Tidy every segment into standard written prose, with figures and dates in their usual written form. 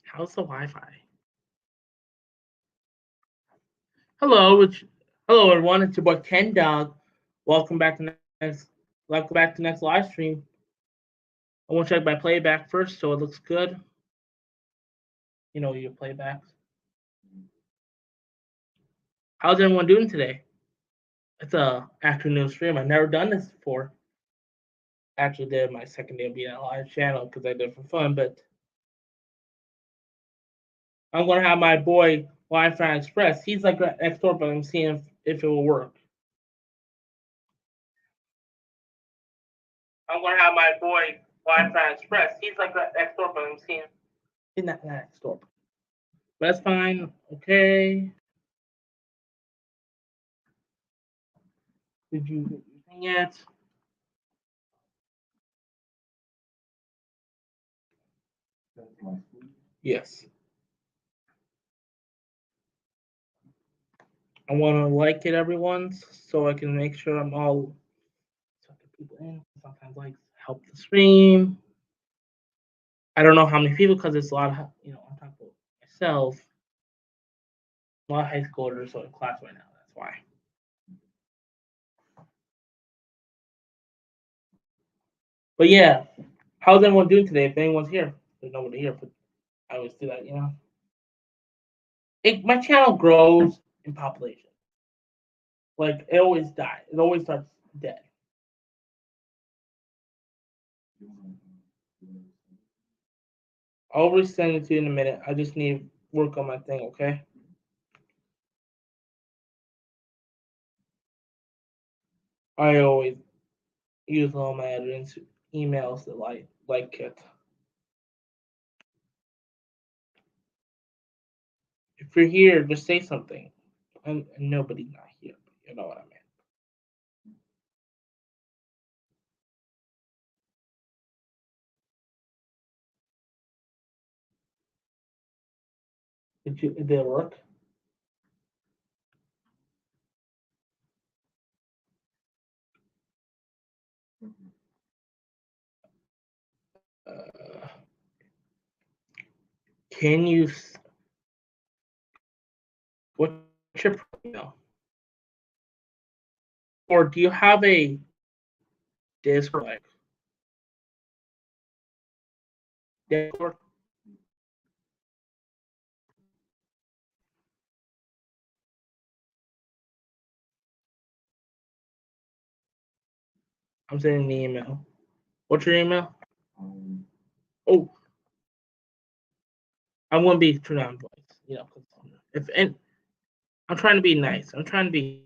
How's the Wi-Fi? Hello everyone. It's your boy Ken Dog. Welcome back to next. Welcome back to next live stream. I want to check my playback first, so it looks good. You know your playbacks. How's everyone doing today? It's a afternoon stream. I've never done this before. Actually, did my second day of being on a live channel because I did it for fun, but I'm gonna have my boy Wi-Fi Express. He's like next door, but I'm seeing if it will work. I'm gonna have my boy Wi-Fi Express. He's like next door, but I'm seeing in that next door. But that's fine. Okay. Did you get your thing yet? Yes. I want to like it, everyone, so I can make sure I'm all sucking people in. Sometimes like help the stream. I don't know how many people because it's a lot of on top of myself. A lot of high schoolers are in class right now. That's why. But yeah, how's everyone doing today? If anyone's here, there's nobody here, but I always do that. My channel grows in population. Like it always dies. It always starts dead. I'll resend it to you in a minute. I just need to work on my thing, okay? I always use all my admins emails that like it. If you're here, just say something. And nobody's not here. You know what I mean. Did it work? Uh, can you? What's your email? Or do you have a Discord? Like Discord? I'm sending an email. What's your email? Oh, I won't be turned on voice. If and I'm trying to be nice. I'm trying to be.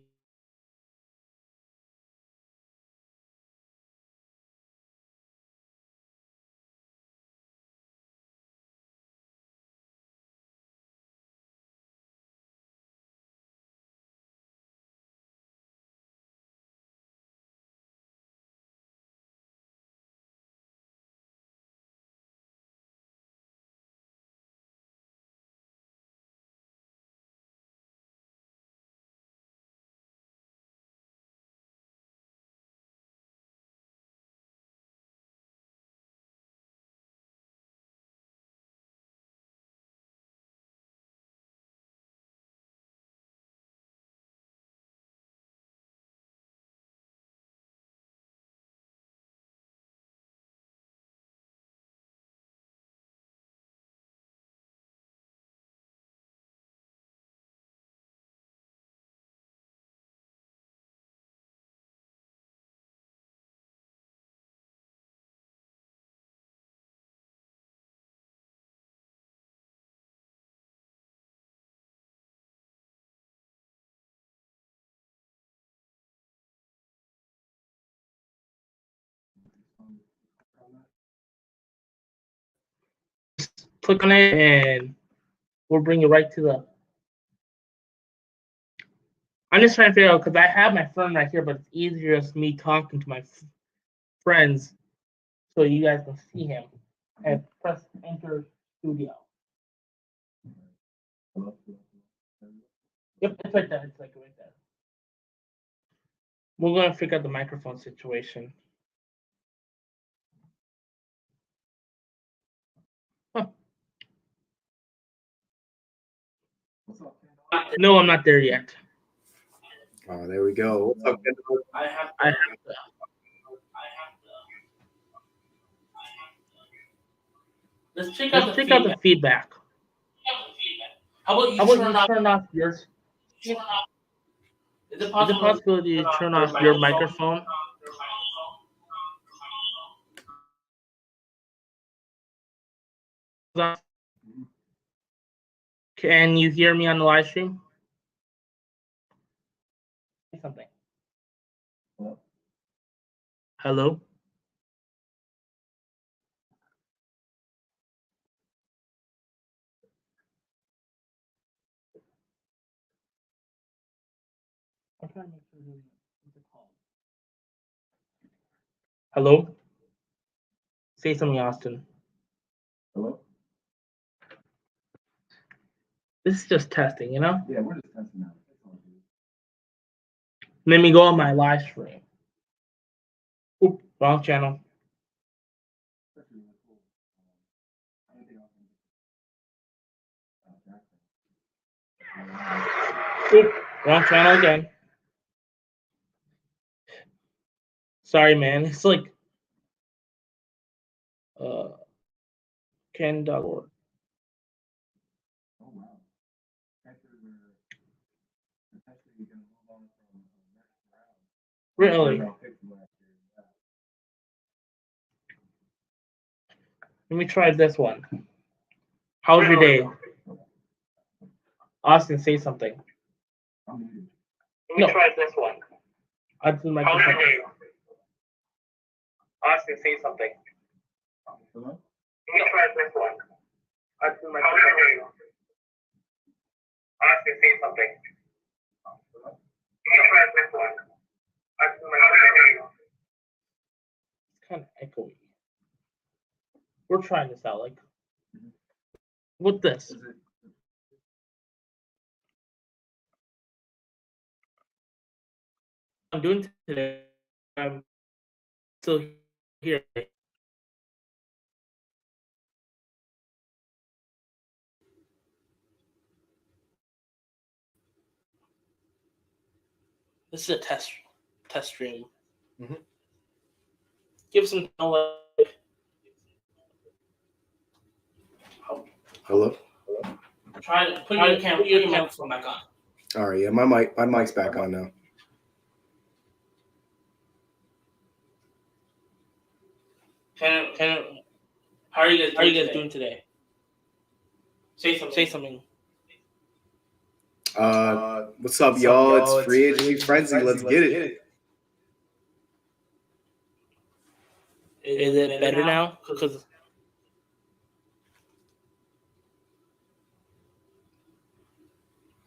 Click on it and we'll bring you right to the. I'm just trying to figure out because I have my friend right here, but it's easier as me talking to my friends so you guys can see him. And press enter studio. Yep, it's right there. It's like right there. We're gonna figure out the microphone situation. Huh. No, I'm not there yet. Oh, there we go. What's up, Kendall? I have to. Let's check out the feedback. How about you turn off yours? Is it possible you turn off your microphone? Can you hear me on the live stream? Say something. Hello? I'm trying to make sure what's it called? Hello? Say something, Austin. Hello? This is just testing, you know? Yeah, we're just testing out. That's all it is. Let me go on my live stream. Oop, wrong channel. That's really cool. I don't think I'll Oop, wrong channel again. Sorry, man. It's like uh ken.org. Oh, wow. Actually, we're potentially going to move on from next round. Really? Round pick from last year. Yeah. Let me try this one. How's your day? Austin, say something. I'm muted. Let me try this one. How's your day? Austin, say something. Hello? Let me try this one. How's your day? Austin, say something. Hello? Let me try this one. How's your day? It's kind of echoey. We're trying this out. Like, with this. Is it? I'm doing today. I'm still here. This is a test stream. Mhm. Give some Hello. try to put your microphone back on. All right, yeah, my mic's back on now. How are you guys doing today? Say something. What's up, y'all? It's Free Agency Frenzy. Let's get it. Is it better now? Because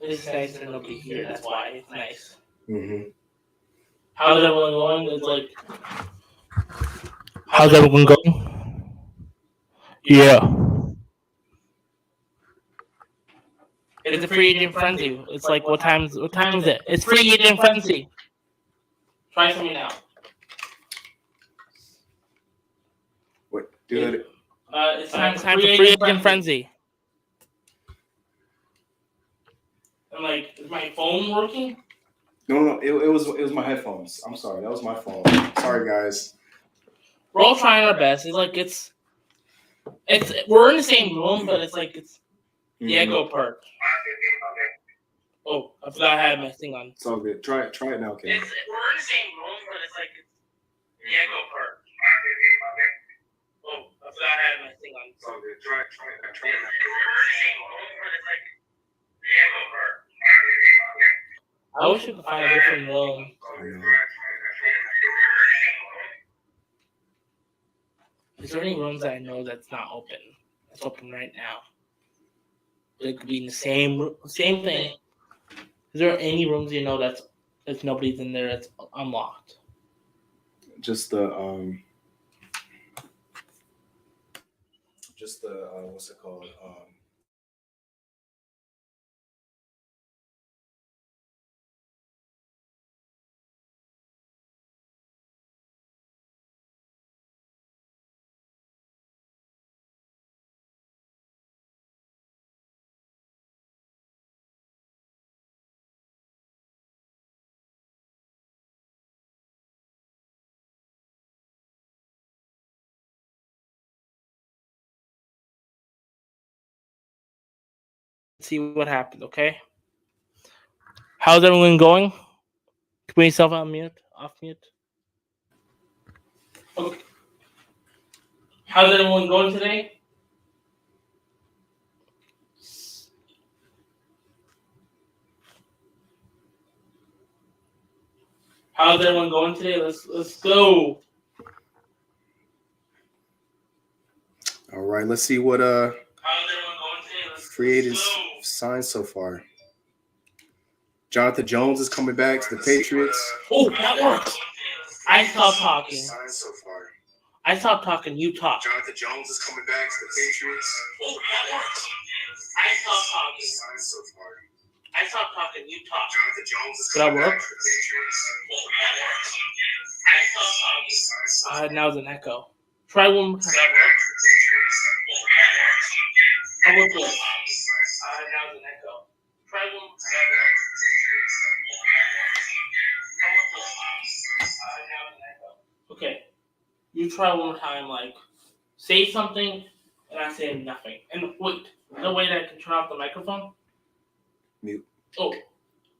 it's nice and nobody here. That's why it's nice. Mm-hmm. How's everyone going? It's like, how's everyone going? Yeah. It's a free agent frenzy. It's like what time is it? It's free agent frenzy. Try something now. What? Do it. It's time for free agent frenzy. I'm like, is my phone working? No. It was my headphones. I'm sorry. That was my phone. Sorry, guys. We're all trying our best. It's like it's we're in the same room, but it's like it's the echo part. Oh, I forgot I had my thing on. It's all good. Try it now, Ken. We're in the same room, but it's like it's the echo part. Oh, I forgot I had my thing on. It's all good. Try it now. We're in the same room, but it's like the echo part. I wish we could find a different room. I know. Is there any rooms that I know that's not open? It's open right now. It could be in the same thing. Is there any rooms you know that's if nobody's in there that's unlocked? Just the what's it called? see what happens, okay? How's everyone going? Put yourself on mute, off mute. Okay. How's everyone going today? How's everyone going today? Let's go. All right, let's see what How's everyone going today? free agents signed so far. Jonathan Jones is coming back to the Patriots. Oh, that works. I stopped talking. Signed so far. I stopped talking. You talk. Jonathan Jones is coming back to the Patriots. Oh, that works. I stopped talking. Signed so far. I stopped talking. You talk. Jonathan Jones is Did that coming work? back to the Patriots. Oh, that works. I stopped talking. Signed so far. Now it's an echo. Try one more time. Coming back to the Patriots. How about this? Now it's an echo. Try one more time. Coming back to the Patriots. Okay. You try one more time, like, say something, and I say nothing. And wait, no way that I can turn off the microphone? Mute. Oh,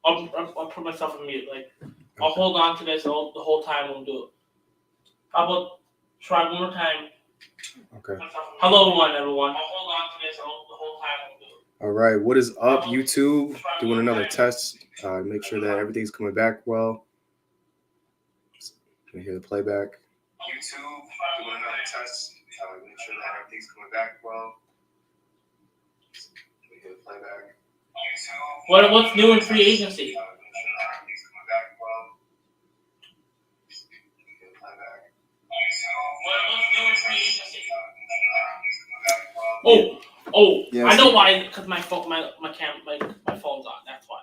I'll put myself on mute. Like, I'll hold on to this the whole time when we do it. How about try one more time? Okay. Hello, everyone. I'll hold on to this the whole time when we do it. All right, what is up, YouTube? Doing another test. Make sure that everything's coming back well. Can you hear the playback? YouTube, doing another test. Make sure that everything's coming back well. Can you hear the playback? YouTube. What's new in free agency? Make sure that everything's coming back well. Can you hear the playback? What's new in free agency? Oh, Yeah, I know so- why. Because my phone, my phone's on. That's why.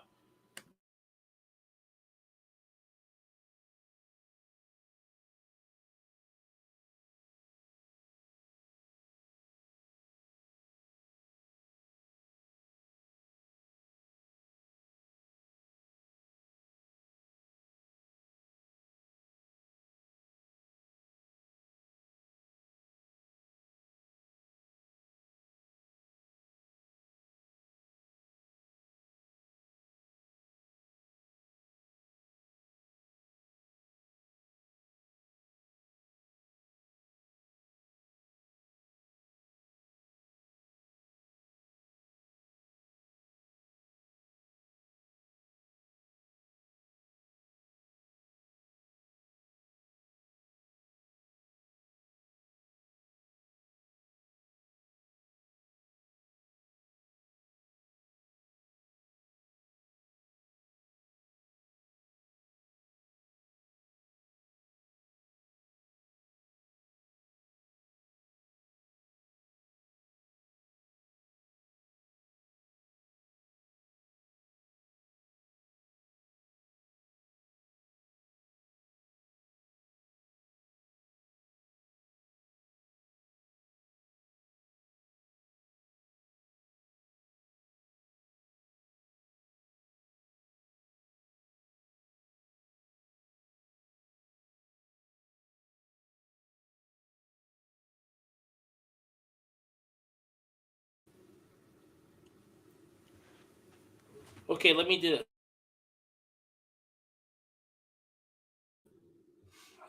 Okay, let me do it.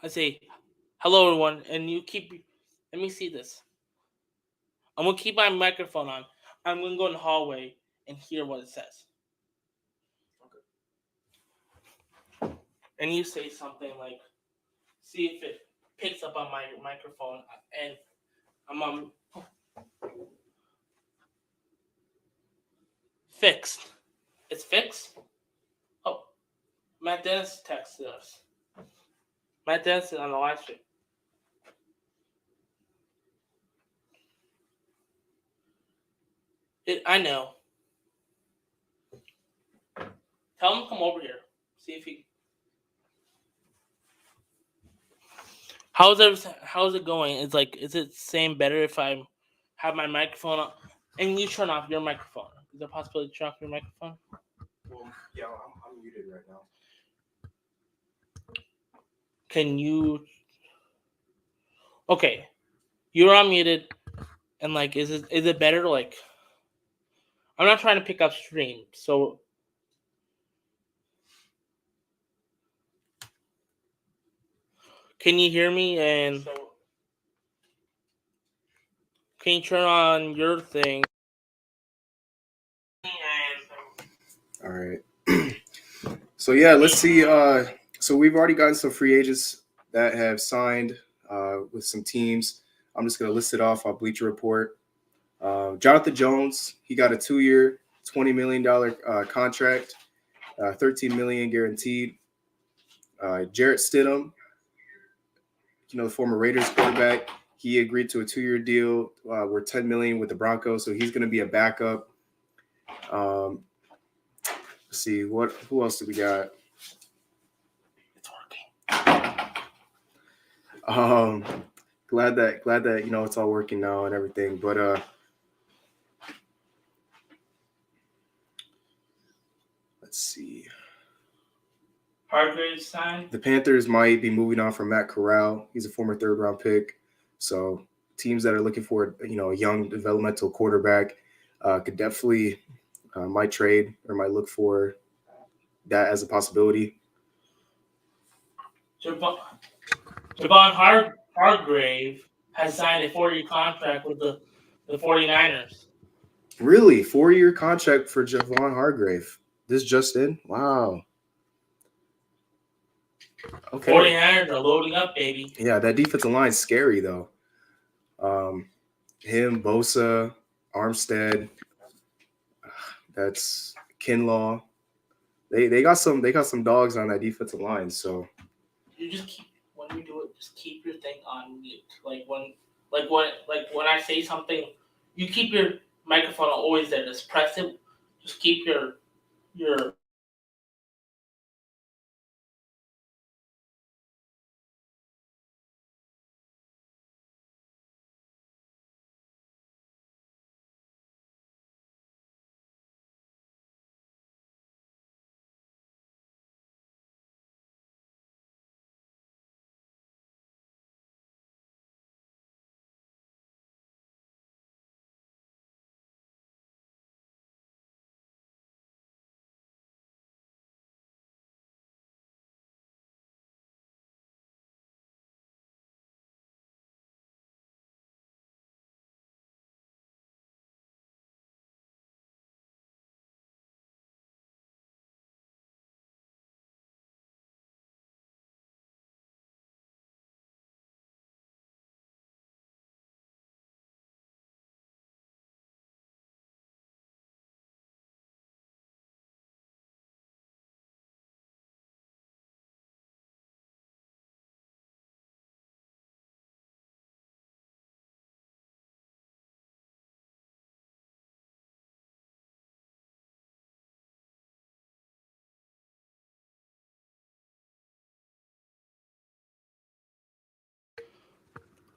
I say, hello, everyone, and you keep. Let me see this. I'm gonna keep my microphone on. I'm gonna go in the hallway and hear what it says. Okay. And you say something like, see if it picks up on my microphone, and I'm on. Fixed. It's fixed? Oh, Matt Dennis texted us. Matt Dennis is on the live stream. I know. Tell him to come over here. See if he. How's it going? Is it same better if I have my microphone on and you turn off your microphone? Is there a possibility to turn off your microphone? Well, yeah, I'm muted right now. Can you? Okay, you're unmuted, and is it better? I'm not trying to pick up stream, so can you hear me? And can you turn on your thing? All right. So yeah, let's see. So we've already gotten some free agents that have signed with some teams. I'm just gonna list it off on Bleacher Report. Jonathan Jones, he got a 2-year, $20 million contract, 13 million guaranteed. Jarrett Stidham, the former Raiders quarterback, he agreed to a 2-year deal worth 10 million with the Broncos, so he's going to be a backup. Let's see who else do we got? It's working. Glad that it's all working now and everything, but let's see. Hargrave signed. The Panthers might be moving on from Matt Corral. He's a former 3rd-round pick. So teams that are looking for a young developmental quarterback could definitely might trade or might look for that as a possibility. Javon Hargrave has signed a 4-year contract with the 49ers. Really? 4-year contract for Javon Hargrave. This just in? Wow. Okay. 49ers are loading up, baby. Yeah, that defensive line's scary though. Him, Bosa, Armstead, that's Kinlaw. They got some dogs on that defensive line. So You just keep when you do it, just keep your thing on mute. Like when I say something, you keep your microphone always there. Just press it. Just keep your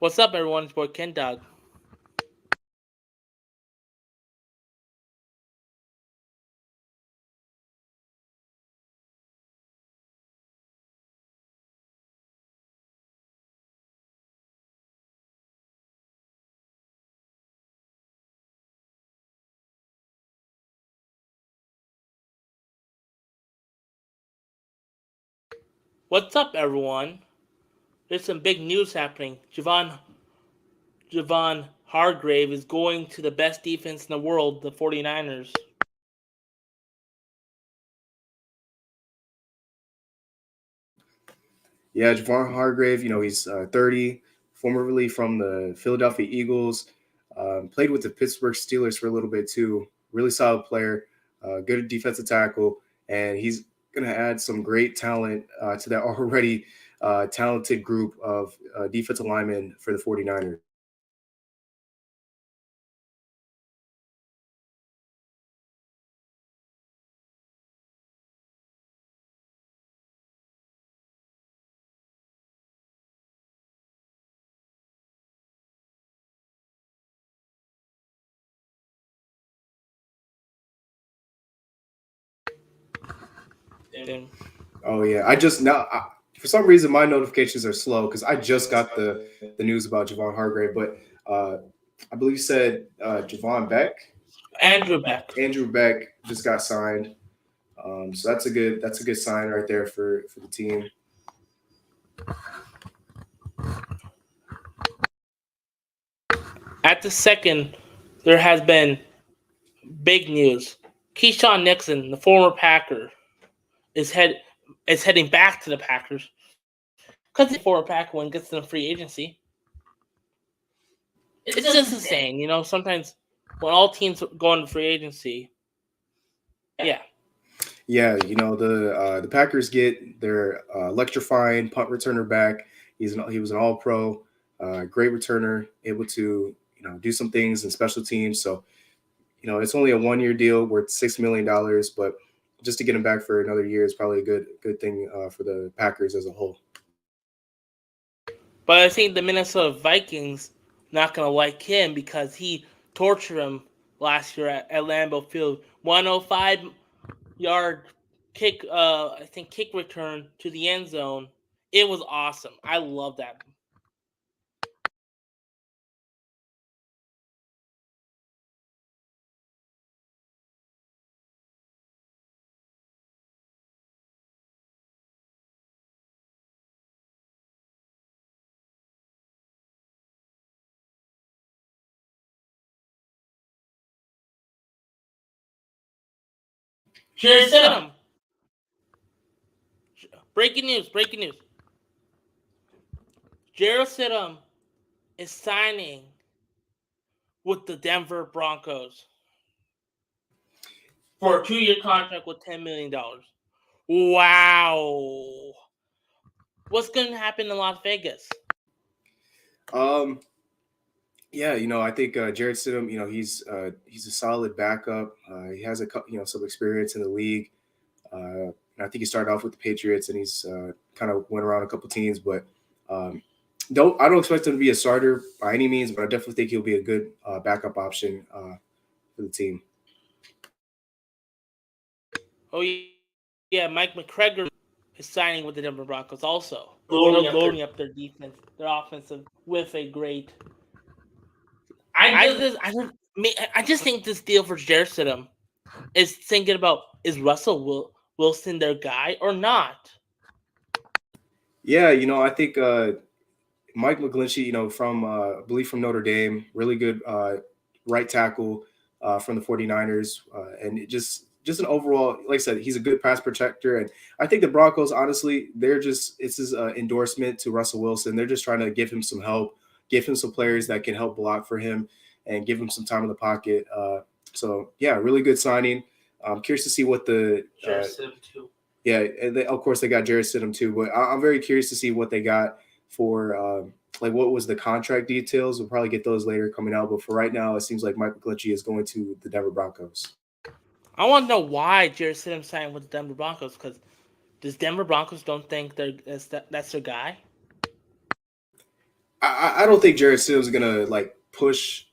What's up, everyone? It's boy Ken Dog. What's up, everyone? There's some big news happening. Javon Hargrave is going to the best defense in the world, the 49ers. yeah, Javon Hargrave, he's 30, formerly from the Philadelphia Eagles, played with the Pittsburgh Steelers for a little bit too. Really solid player, good defensive tackle, and he's going to add some great talent to that already talented group of defensive linemen for the 49ers. Oh yeah, for some reason my notifications are slow because I just got the news about Javon Hargrave, but I believe you said Javon Beck. Andrew Beck. Andrew Beck just got signed. So that's a good sign right there for the team. At the second, there has been big news. Keyshawn Nixon, the former Packer, is heading back to the Packers because he's a former Packer when he gets to the free agency. It's just insane, you know. Sometimes when all teams go into free agency, yeah. Yeah, you know the Packers get their electrifying punt returner back. He was an All Pro, great returner, able to do some things in special teams. So it's only a 1 year deal worth $6 million, but just to get him back for another year is probably a good thing for the Packers as a whole. But I think the Minnesota Vikings not gonna like him because he tortured him last year at Lambeau Field. 105-yard kick, I think kick return to the end zone. It was awesome. I love that. Jared Stidham. Breaking news. Jared Stidham is signing with the Denver Broncos for a 2 year contract with $10 million. Wow. What's going to happen in Las Vegas? Yeah, I think Jared Stidham, he's a solid backup. He has some experience in the league. I think he started off with the Patriots, and he's kind of went around a couple teams, but I don't expect him to be a starter by any means, but I definitely think he'll be a good backup option for the team. Oh yeah, Mike McGregor is signing with the Denver Broncos also. Loading up their defense, their offensive with a great. I just think this deal for Jared Stidham is thinking about, is Russell Wilson their guy or not? Yeah, I think Mike McGlinchey, from I believe from Notre Dame, really good right tackle from the 49ers, and just an overall, like I said, he's a good pass protector, and I think the Broncos, honestly, it's his endorsement to Russell Wilson. They're just trying to give him some help, give him some players that can help block for him, and give him some time in the pocket. So yeah, really good signing. I'm curious to see what the yeah, and of course they got Jared Stidham too, but I'm very curious to see what they got for what was the contract details. We'll probably get those later coming out, but for right now, it seems like Mike McGlinchey is going to the Denver Broncos. I want to know why Jared Stidham signed with the Denver Broncos, because does Denver Broncos don't think that's their guy? I don't think Jared Stidham is gonna push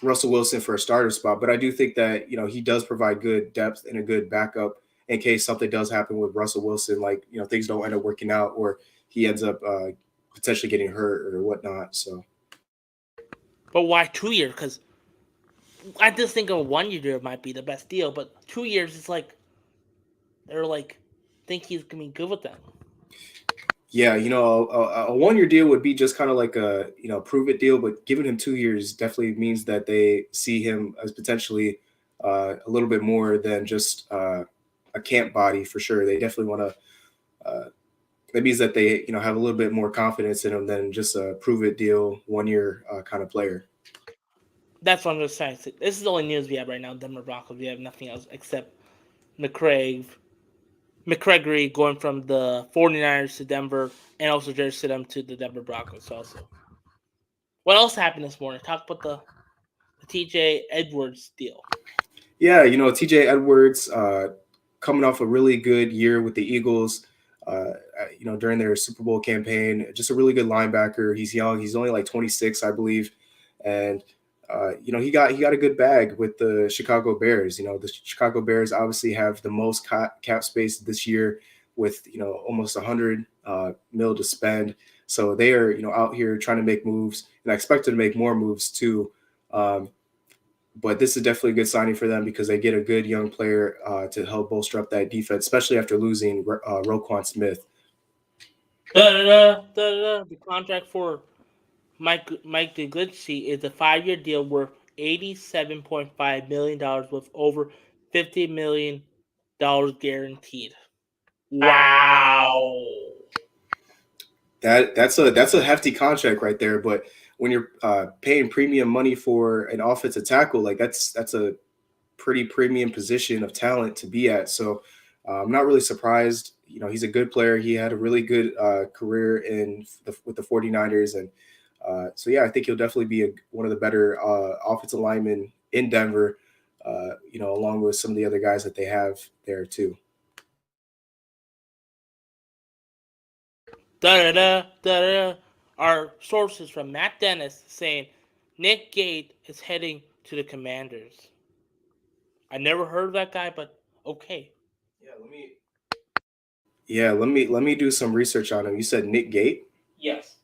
Russell Wilson for a starter spot, but I do think that he does provide good depth and a good backup in case something does happen with Russell Wilson, things don't end up working out or he ends up potentially getting hurt or whatnot. So, but why 2 years? Because I just think a 1 year deal might be the best deal, but 2 years is they're think he's gonna be good with them. Yeah, a 1 year deal would be just kind of like a prove it deal, but giving him 2 years definitely means that they see him as potentially a little bit more than just a camp body for sure. They definitely want to. That means that they have a little bit more confidence in him than just a prove it deal 1 year kind of player. That's what I'm just saying. This is the only news we have right now. Denver Broncos. We have nothing else except McCreagry going from the 49ers to Denver, and also Jared Stidham to the Denver Broncos also. What else happened this morning? Talk about the TJ Edwards deal. Yeah, TJ Edwards coming off a really good year with the Eagles. During their Super Bowl campaign, just a really good linebacker. He's young. He's only 26, I believe, and he got a good bag with the Chicago Bears. The Chicago Bears obviously have the most cap space this year with almost 100 mil to spend. So they are out here trying to make moves, and I expect them to make more moves too. but this is definitely a good signing for them because they get a good young player to help bolster up that defense, especially after losing Roquan Smith. The contract for Mike DeGucci is a 5-year deal worth $87.5 million with over $50 million guaranteed. Wow. That's a hefty contract right there. But when you're paying premium money for an offensive tackle, like that's a pretty premium position of talent to be at. So I'm not really surprised. He's a good player. He had a really good career with the 49ers. And so, yeah, I think he'll definitely be one of the better offensive linemen in Denver, along with some of the other guys that they have there too. Our sources from Matt Dennis saying Nick Gate is heading to the Commanders. I never heard of that guy, but okay. Let me do some research on him. You said Nick Gate? Yes.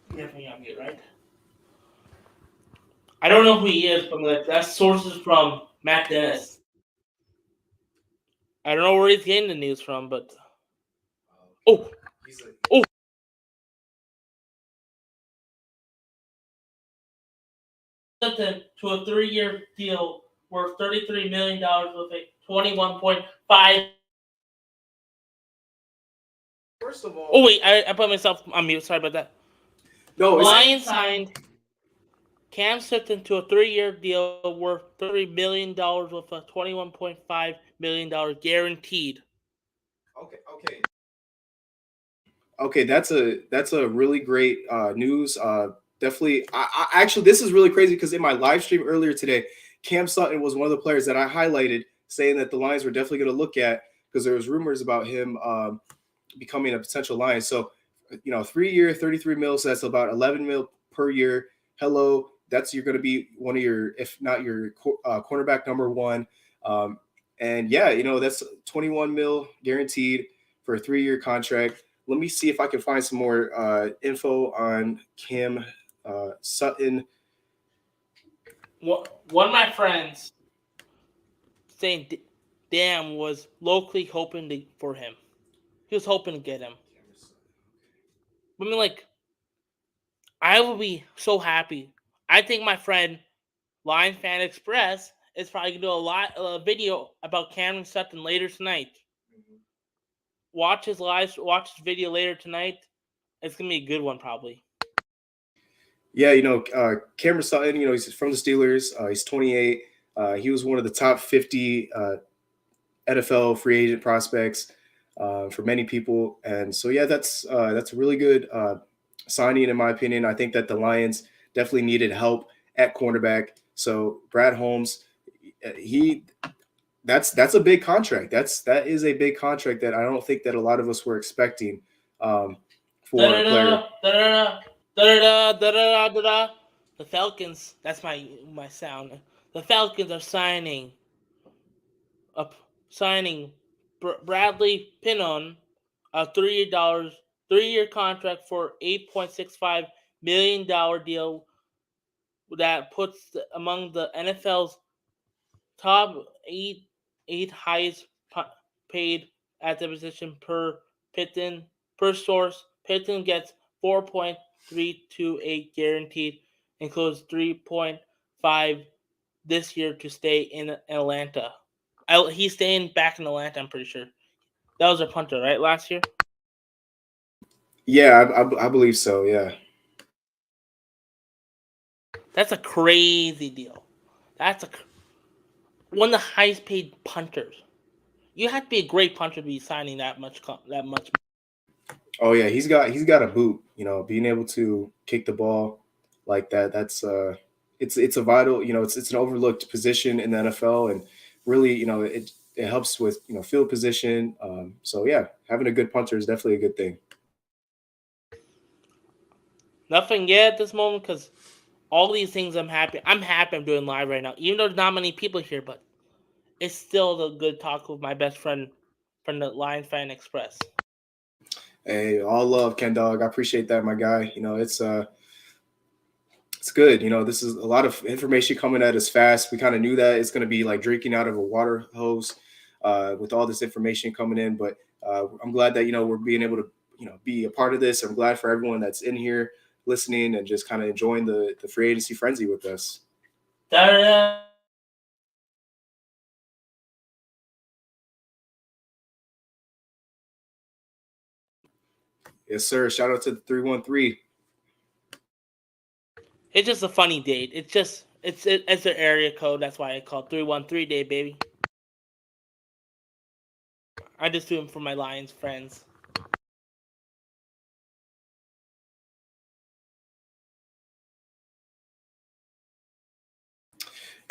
Definitely not Gate, right? I don't know who he is, but that's sources from Matt Dennis. I don't know where he's getting the news from, but oh. To a 3-year deal worth $33 million with a 21.5. First of all, oh wait, I put myself on mute. Sorry about that. No, Lions signed Cam Sutton to a 3-year deal worth $30 million with a $21.5 million guaranteed. Okay, that's a really great news. Definitely, I actually this is really crazy because in my live stream earlier today, Cam Sutton was one of the players that I highlighted, saying that the Lions were definitely going to look at because there was rumors about him becoming a potential Lion. So, 3-year, 33 mil, so that's about 11 mil per year. Hello, you're going to be one of your, if not your cornerback number one. And yeah, that's 21 mil guaranteed for a 3-year contract. Let me see if I can find some more info on Cam Sutton. One of my friends saying Dan was locally hoping for him. He was hoping to get him. I mean, I would be so happy. I think my friend Lion Fan Express is probably gonna do a video about Cameron Sutton later tonight. Watch his video later tonight. It's gonna be a good one, probably. Yeah, Cameron Sutton, he's from the Steelers. He's 28. He was one of the top 50 NFL free agent prospects for many people. And so, yeah, that's a really good signing, in my opinion. I think that the Lions definitely needed help at cornerback. So Brad Holmes, that's a big contract. That is a big contract that I don't think that a lot of us were expecting for a player. The Falcons. That's my sound. The Falcons are signing Bradley Pinnon a $3-year contract for $8.65 million deal that puts among the NFL's top eight highest paid at the position per source. Pittman gets 4.328 guaranteed, includes 3.5 this year to stay in Atlanta. He's staying back in Atlanta, I'm pretty sure. That was a punter, right, last year? Yeah, I believe so, yeah. That's a crazy deal. That's one of the highest paid punters. You have to be a great punter to be signing that much. Oh yeah, he's got a boot. Being able to kick the ball like that. That's it's a vital. It's an overlooked position in the NFL, and really, it helps with field position. So yeah, having a good punter is definitely a good thing. Nothing yet at this moment because all these things I'm happy I'm doing live right now. Even though there's not many people here, but it's still a good talk with my best friend from the Lion Fan Express. Hey, all love, Ken Dog. I appreciate that, my guy. It's it's good. This is a lot of information coming at us fast. We kind of knew that it's going to be like drinking out of a water hose with all this information coming in. But I'm glad that we're being able to be a part of this. I'm glad for everyone that's in here listening and just kind of enjoying the free agency frenzy with us. Yes, sir. Shout out to the 313. It's just a funny date. It's an area code. That's why I call 313 day, baby. I just do them for my Lions friends.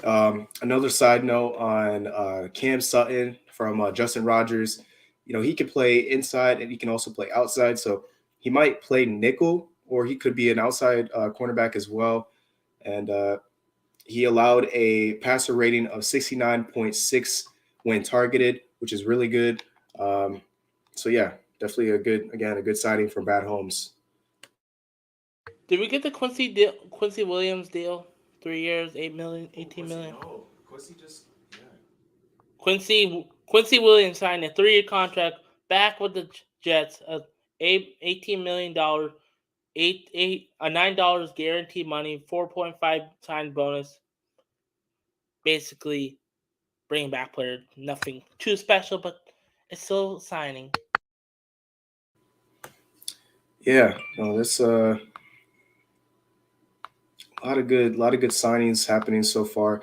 Another side note on Cam Sutton from Justin Rogers. He can play inside and he can also play outside. So he might play nickel or he could be an outside cornerback as well. And he allowed a passer rating of 69.6 when targeted, which is really good. So yeah, definitely a good signing from Bad Holmes. Did we get the Quincy Williams deal? 3 years, 8 million, 18 million. No, Quincy just Quincy Williams signed a 3-year contract back with the Jets, $18 million, $9 guaranteed money, 4.5 sign bonus. Basically, bringing back player, nothing too special, but it's still signing. Yeah, no, that's a lot of good signings happening so far.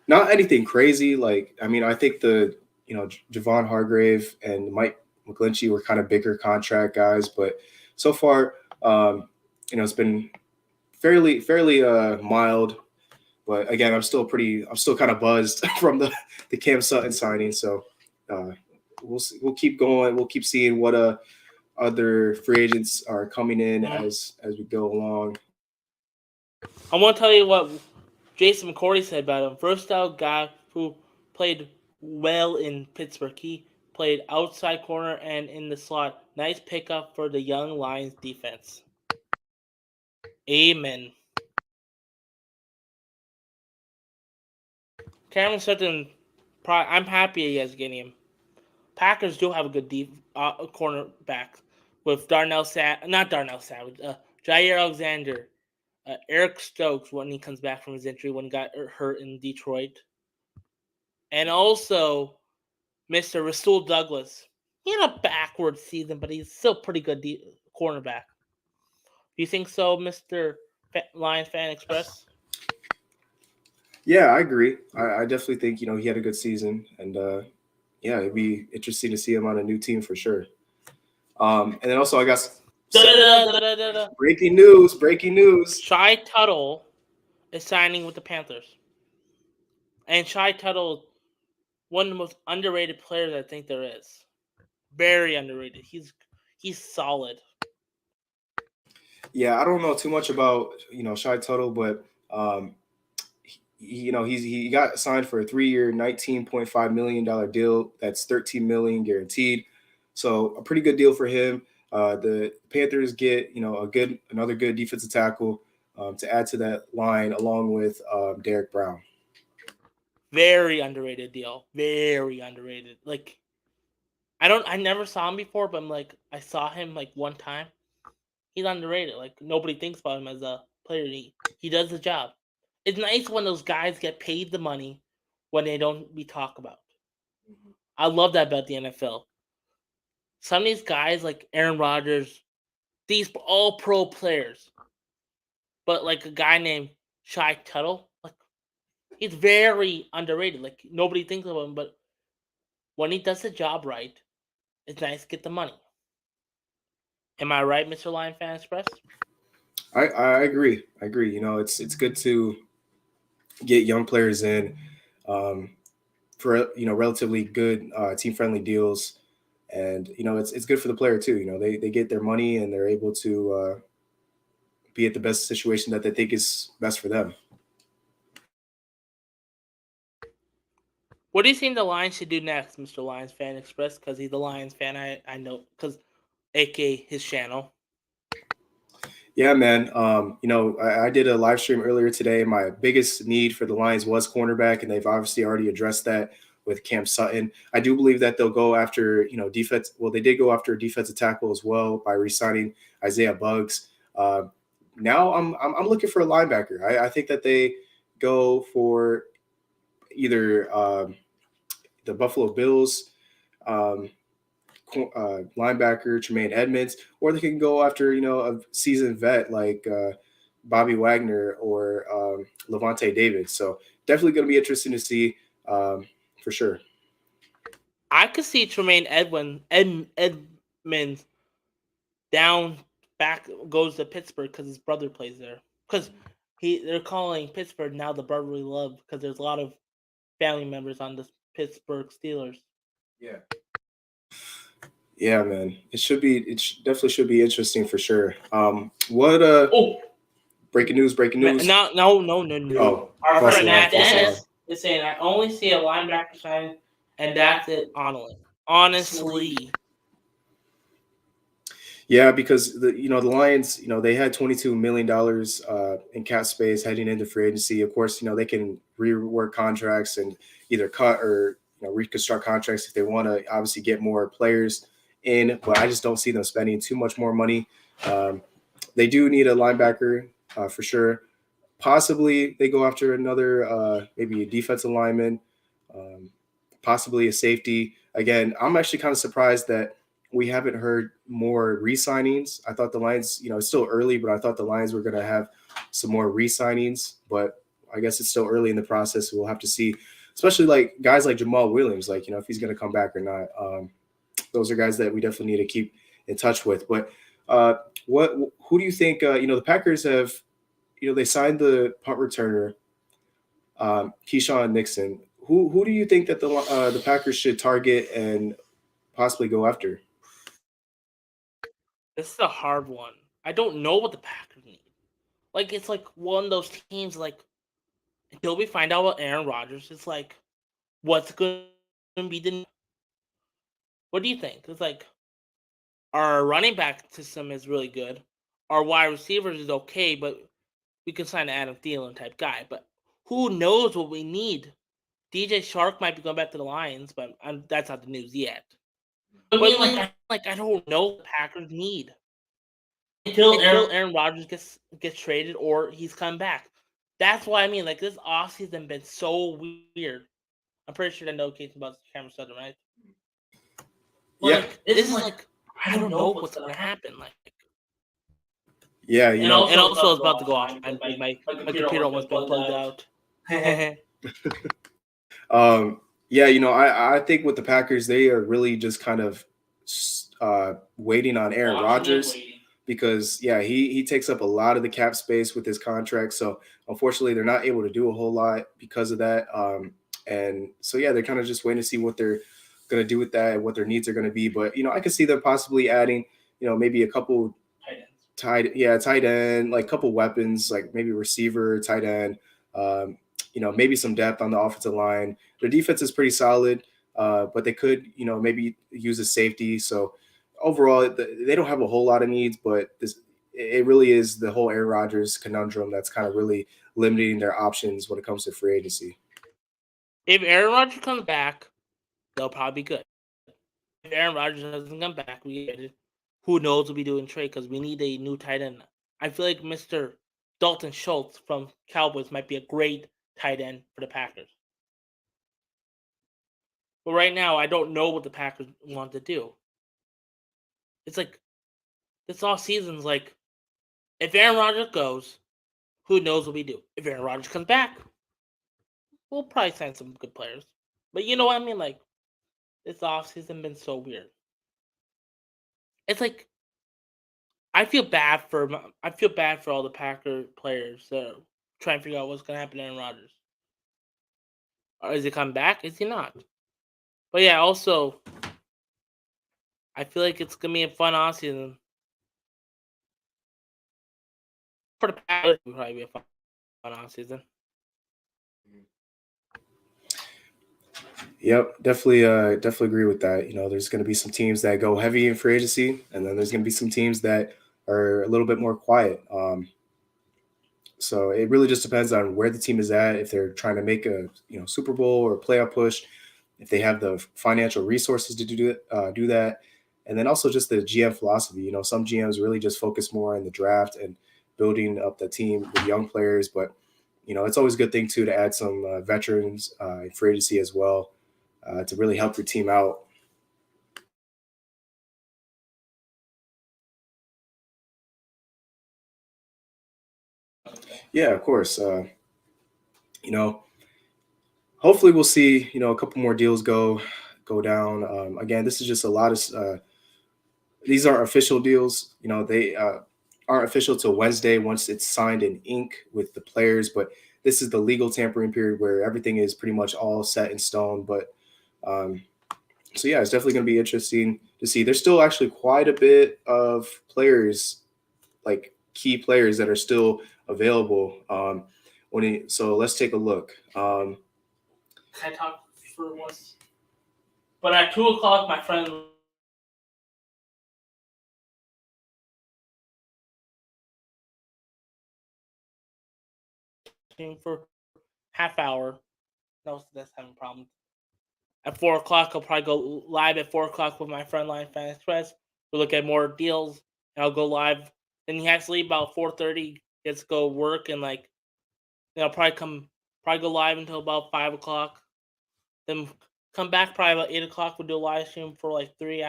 Not anything crazy. Like, I mean, I think Javon Hargrave and Mike McGlinchey were kind of bigger contract guys, but so far, it's been fairly mild. But again, I'm still kind of buzzed from the Cam Sutton signing. So we'll keep going. We'll keep seeing what other free agents are coming in as we go along. I want to tell you what Jason McCourty said about him. Versatile guy who played well in Pittsburgh. He played outside corner and in the slot. Nice pickup for the young Lions defense. Amen. Cameron Sutton, I'm happy he has getting him. Packers do have a good cornerback with Jair Alexander, Eric Stokes when he comes back from his injury when he got hurt in Detroit, and also Mr. Rasul Douglas. He had a backward season, but he's still pretty good cornerback. Do you think so, Mr. Lions Fan Express? Yeah, I agree. I definitely think he had a good season, and yeah, it'd be interesting to see him on a new team for sure. And then also I got breaking news. Shy Tuttle is signing with the Panthers. And Shy Tuttle, one of the most underrated players I think there is. Very underrated. He's solid. Yeah, I don't know too much about Shy Tuttle, but he got signed for a 3-year, $19.5 million deal. That's $13 million guaranteed. So a pretty good deal for him. The Panthers get another good defensive tackle to add to that line along with Derek Brown. Very underrated deal. Very underrated. Like I never saw him before, but I saw him one time. He's underrated. Like nobody thinks about him as a player. He does the job. It's nice when those guys get paid the money when they don't be talked about. Mm-hmm. I love that about the NFL. Some of these guys like Aaron Rodgers, these all pro players, but like a guy named Shy Tuttle, he's very underrated. Like nobody thinks of him, but when he does the job right, it's nice to get the money. Am I right, Mr. Lion Fan Express? I agree. It's good to get young players in for relatively good team friendly deals, and it's good for the player too. They get their money and they're able to be at the best situation that they think is best for them. What do you think the Lions should do next, Mr. Lions Fan Express? Because he's the Lions fan, I know, because aka his channel. Yeah, man. I did a live stream earlier today. My biggest need for the Lions was cornerback, and they've obviously already addressed that with Cam Sutton. I do believe that they'll go after, defense. Well, they did go after a defensive tackle as well by re-signing Isaiah Buggs. Uh, Now I'm looking for a linebacker. I think that they go for either the Buffalo Bills. Um, Linebacker Tremaine Edmonds, or they can go after a seasoned vet like Bobby Wagner or Levante David. So definitely going to be interesting to see for sure. I could see Tremaine Edmonds down back goes to Pittsburgh because his brother plays there. Because they're calling Pittsburgh now the brotherly love because there's a lot of family members on the Pittsburgh Steelers. Yeah. Yeah, man. It should be. Definitely should be interesting for sure. What? Oh, Breaking news! Breaking news! no. Oh, Our false friend alarm! Matt False alarm! Dennis is saying I only see a linebacker sign, and that's it. Honestly. Yeah, because the Lions, they had $22 million in cap space heading into free agency. Of course, they can rework contracts and either cut or reconstruct contracts if they want to. Obviously, get more players in, but I just don't see them spending too much more money. They do need a linebacker for sure. Possibly they go after another, maybe a defensive lineman, um, possibly a safety. Again, I'm actually kind of surprised that we haven't heard more re-signings. I thought the Lions, it's still early, but I thought the Lions were going to have some more re-signings. But I guess it's still early in the process. We'll have to see, especially like guys like Jamal Williams, like if he's going to come back or not. Those are guys that we definitely need to keep in touch with. But who do you think? The Packers have, they signed the punt returner, Keyshawn Nixon. Who do you think that the Packers should target and possibly go after? This is a hard one. I don't know what the Packers need. Like it's like one of those teams like until we find out what Aaron Rodgers is like, what's going to be the. What do you think? It's like our running back system is really good. Our wide receivers is okay, but we can sign an Adam Thielen type guy. But who knows what we need? DJ Shark might be going back to the Lions, but that's not the news yet. But I don't know what the Packers need until Aaron Rodgers gets traded or he's come back. That's why I mean, like this offseason been so weird. I'm pretty sure that no case about Cameron Sutton, right? Yeah. Like, this is like I don't know what's gonna happen. Like, Yeah, and also it's about to go off. My computer almost been plugged out. Yeah, I think with the Packers, they are really just kind of waiting on Aaron Rodgers because he takes up a lot of the cap space with his contract. So unfortunately, they're not able to do a whole lot because of that. And so they're kind of just waiting to see what they're going to do with that and what their needs are going to be. But I could see them possibly adding, maybe a couple tight end, like couple weapons, like maybe receiver, tight end. Maybe some depth on the offensive line. Their defense is pretty solid, but they could, maybe use a safety. So overall, they don't have a whole lot of needs, but it really is the whole Aaron Rodgers conundrum that's kind of really limiting their options when it comes to free agency. If Aaron Rodgers comes back, they'll probably be good. If Aaron Rodgers doesn't come back, who knows what we do in trade because we need a new tight end. I feel like Mr. Dalton Schultz from Cowboys might be a great tight end for the Packers. But right now, I don't know what the Packers want to do. It's like this off season's like if Aaron Rodgers goes, who knows what we do? If Aaron Rodgers comes back, we'll probably sign some good players. But you know what I mean? Like this offseason been so weird. It's like I feel bad for all the Packer players that are trying to figure out what's gonna happen to Aaron Rodgers. Or is he coming back? Is he not? But yeah, also I feel like it's gonna be a fun offseason. For the Packers, it'll probably be a fun offseason. Yep, definitely agree with that. There's going to be some teams that go heavy in free agency, and then there's going to be some teams that are a little bit more quiet. So it really just depends on where the team is at. If they're trying to make a Super Bowl or playoff push, if they have the financial resources to do that, and then also just the GM philosophy. Some GMs really just focus more on the draft and building up the team with young players, but it's always a good thing too to add some veterans in free agency as well to really help your team out. Yeah, of course. You know, hopefully we'll see a couple more deals go down. Again, this is just a lot of these aren't official deals. They aren't official till Wednesday once it's signed in ink with the players. But this is the legal tampering period where everything is pretty much all set in stone. But um, so yeah, it's definitely going to be interesting to see. There's still actually quite a bit of players, like key players, that are still available. So let's take a look. I talked for once, but at 2 o'clock, my friend came for half hour. That's having problems. At 4 o'clock, I'll probably go live at 4 o'clock with my friend Line Fan Express. We'll look at more deals, and I'll go live. Then he has to leave about 4:30. Gets to go work, and then I'll probably go live until about 5 o'clock. Then come back probably about 8 o'clock. We'll do a live stream for like 2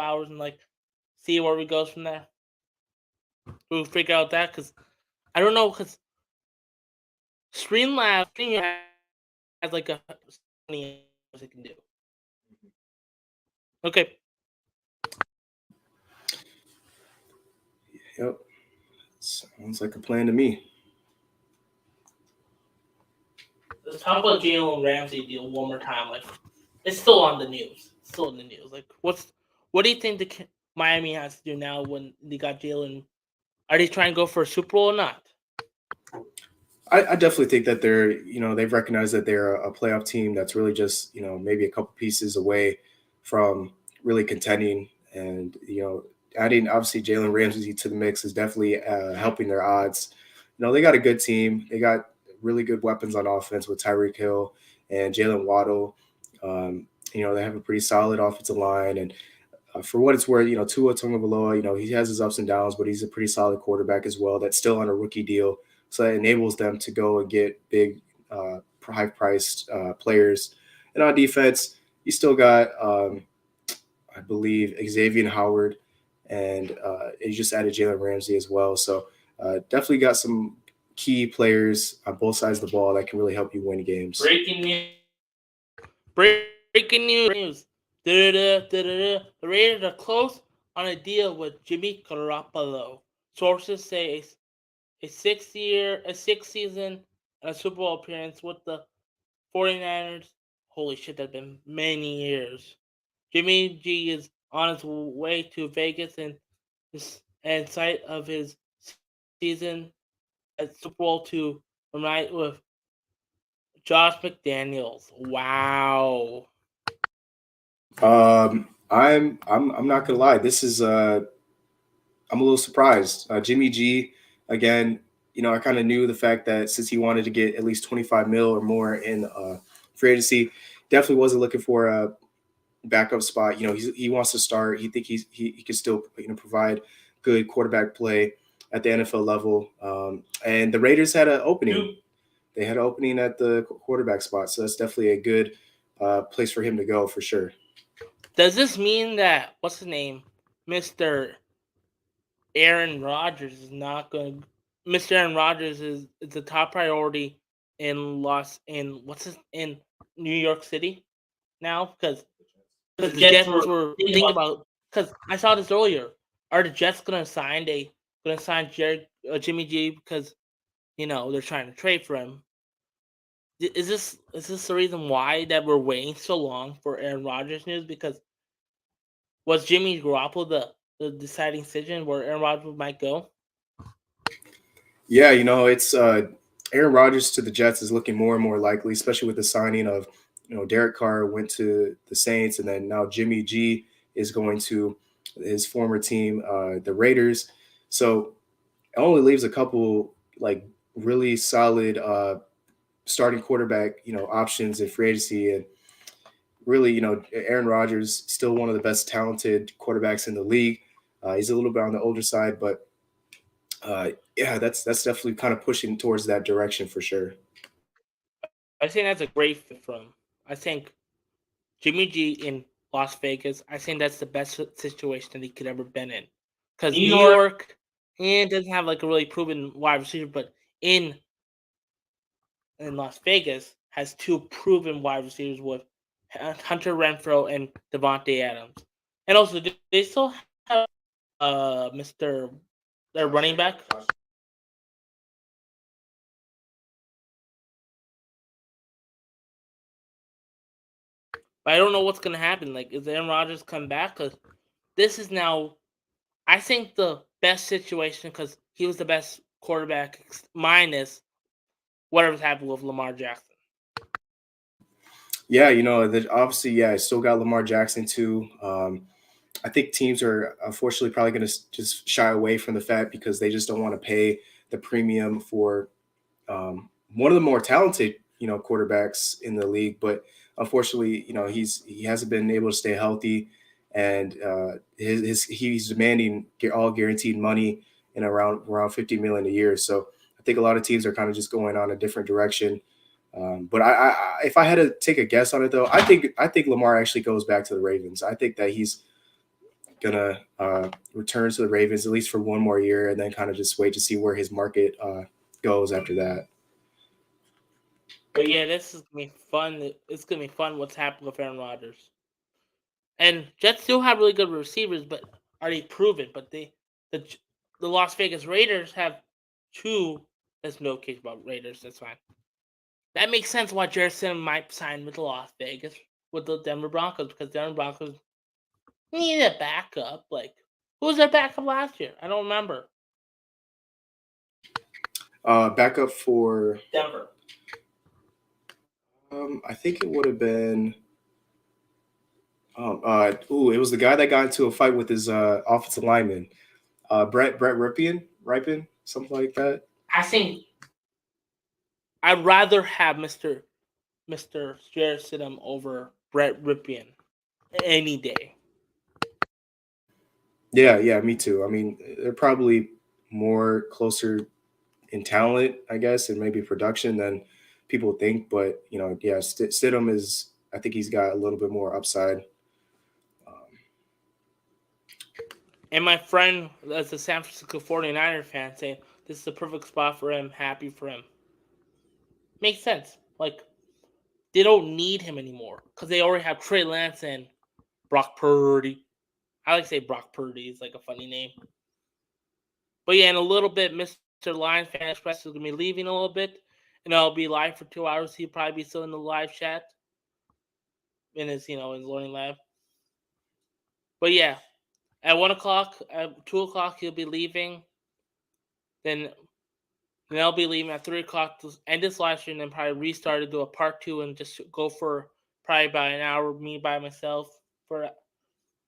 hours, and see where we goes from there. We'll figure out that because I don't know because Streamlabs has like a 20 hours it can do. Okay. Yep, sounds like a plan to me. Let's talk about Jalen Ramsey deal one more time. It's still on the news. It's still in the news. What do you think Miami has to do now when they got Jalen? Are they trying to go for a Super Bowl or not? I definitely think that they've recognized that they're a playoff team that's really just, maybe a couple pieces away from really contending. And, adding obviously Jalen Ramsey to the mix is definitely helping their odds. They got a good team. They got really good weapons on offense with Tyreek Hill and Jalen Waddle. They have a pretty solid offensive line. And for what it's worth, Tua Tagovailoa, he has his ups and downs, but he's a pretty solid quarterback as well. That's still on a rookie deal, so that enables them to go and get big, high-priced players. And on defense, you still got, I believe, Xavier Howard, and you just added Jalen Ramsey as well. So definitely got some key players on both sides of the ball that can really help you win games. Breaking news. Breaking news. The Raiders are close on a deal with Jimmy Garoppolo. Sources say a 6-season, and a Super Bowl appearance with the 49ers. Holy shit, that's been many years. Jimmy G is on his way to Vegas and sight of his season at Super Bowl to unite with Josh McDaniels. Wow. I'm not gonna lie. This is I'm a little surprised. Jimmy G, again, I kind of knew the fact that since he wanted to get at least 25 mil or more in free agency, definitely wasn't looking for a backup spot. He wants to start. He think he can still provide good quarterback play at the NFL level. And the Raiders had an opening. They had an opening at the quarterback spot, so that's definitely a good place for him to go for sure. Does this mean that what's his name, Mr. Aaron Rodgers is not going to? Mr. Aaron Rodgers is the top priority in New York City now because the Jets were thinking about because I saw this earlier. Are the Jets going to sign Jimmy G because they're trying to trade for him? Is this the reason why that we're waiting so long for Aaron Rodgers news? Because was Jimmy Garoppolo the deciding decision where Aaron Rodgers might go? Yeah, it's Aaron Rodgers to the Jets is looking more and more likely, especially with the signing of Derek Carr went to the Saints, and then now Jimmy G is going to his former team, the Raiders. So it only leaves a couple like really solid starting quarterback, options in free agency. And really, Aaron Rodgers still one of the best talented quarterbacks in the league. He's a little bit on the older side, but yeah, that's definitely kind of pushing towards that direction for sure. I think that's a great fit for him. I think Jimmy G in Las Vegas. I think that's the best situation that he could ever been in, because New York and doesn't have like a really proven wide receiver, but in Las Vegas has two proven wide receivers with Hunter Renfro and Devontae Adams, and also they still have Mr. their running back. But I don't know what's gonna happen. Like, is Aaron Rodgers come back? Because this is now, I think, the best situation because he was the best quarterback minus whatever's happened with Lamar Jackson. Yeah, obviously, yeah, I still got Lamar Jackson too. I think teams are unfortunately probably going to just shy away from the fact because they just don't want to pay the premium for one of the more talented, quarterbacks in the league. But unfortunately, he hasn't been able to stay healthy, and he's demanding all guaranteed money in around 50 million a year. So I think a lot of teams are kind of just going on a different direction. But if I had to take a guess on it, though, I think Lamar actually goes back to the Ravens. I think that he's gonna return to the Ravens at least for one more year, and then kind of just wait to see where his market goes after that. But yeah, this is gonna be fun. It's gonna be fun. What's happened with Aaron Rodgers and Jets still have really good receivers, but are they proven? But the the Las Vegas Raiders have two. There's no case about Raiders. That's fine. That makes sense why Jerson might sign with Las Vegas with the Denver Broncos because Denver Broncos need a backup. Like, who was their backup last year? I don't remember. Backup for Denver. I think it would have been. It was the guy that got into a fight with his offensive lineman, Brett Ripien, something like that. I think I'd rather have Mr. Jared Stidham over Brett Ripien any day. Yeah, me too. I mean, they're probably more closer in talent, I guess, and maybe production than people think. But yeah, Stidham is. I think he's got a little bit more upside. And my friend, as a San Francisco 49er fan, saying this is the perfect spot for him, happy for him. Makes sense. Like, they don't need him anymore because they already have Trey Lance and Brock Purdy. I like to say Brock Purdy is like a funny name. But yeah, in a little bit, Mr. Lions Fan Express is going to be leaving a little bit. And I'll be live for 2 hours. He'll probably be still in the live chat in his, in his learning lab. But yeah, at 1 o'clock, at 2 o'clock, he'll be leaving. Then I'll be leaving at 3 o'clock to end this live stream and then probably restart to do a part 2 and just go for probably about an hour, me by myself. Will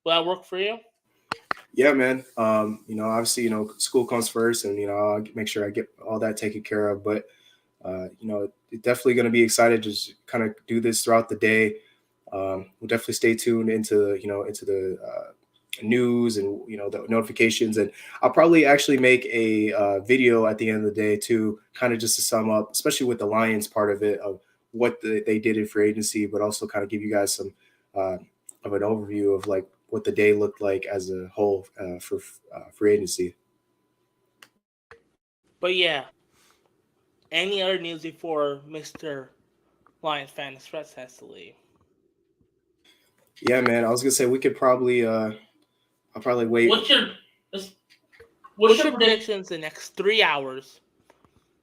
that work for you? Yeah, man. Obviously, school comes first, and I'll make sure I get all that taken care of. But definitely going to be excited to just kind of do this throughout the day. We'll definitely stay tuned into the news and the notifications, and I'll probably actually make a video at the end of the day too, kind of just to sum up, especially with the Lions part of it, of what they did in free agency, but also kind of give you guys some of an overview of like what the day looked like as a whole for free agency. But yeah, any other news before Mr. Lions Fan Express has to leave? Yeah, man. I was gonna say we could probably I'll probably wait. What's your predictions the next 3 hours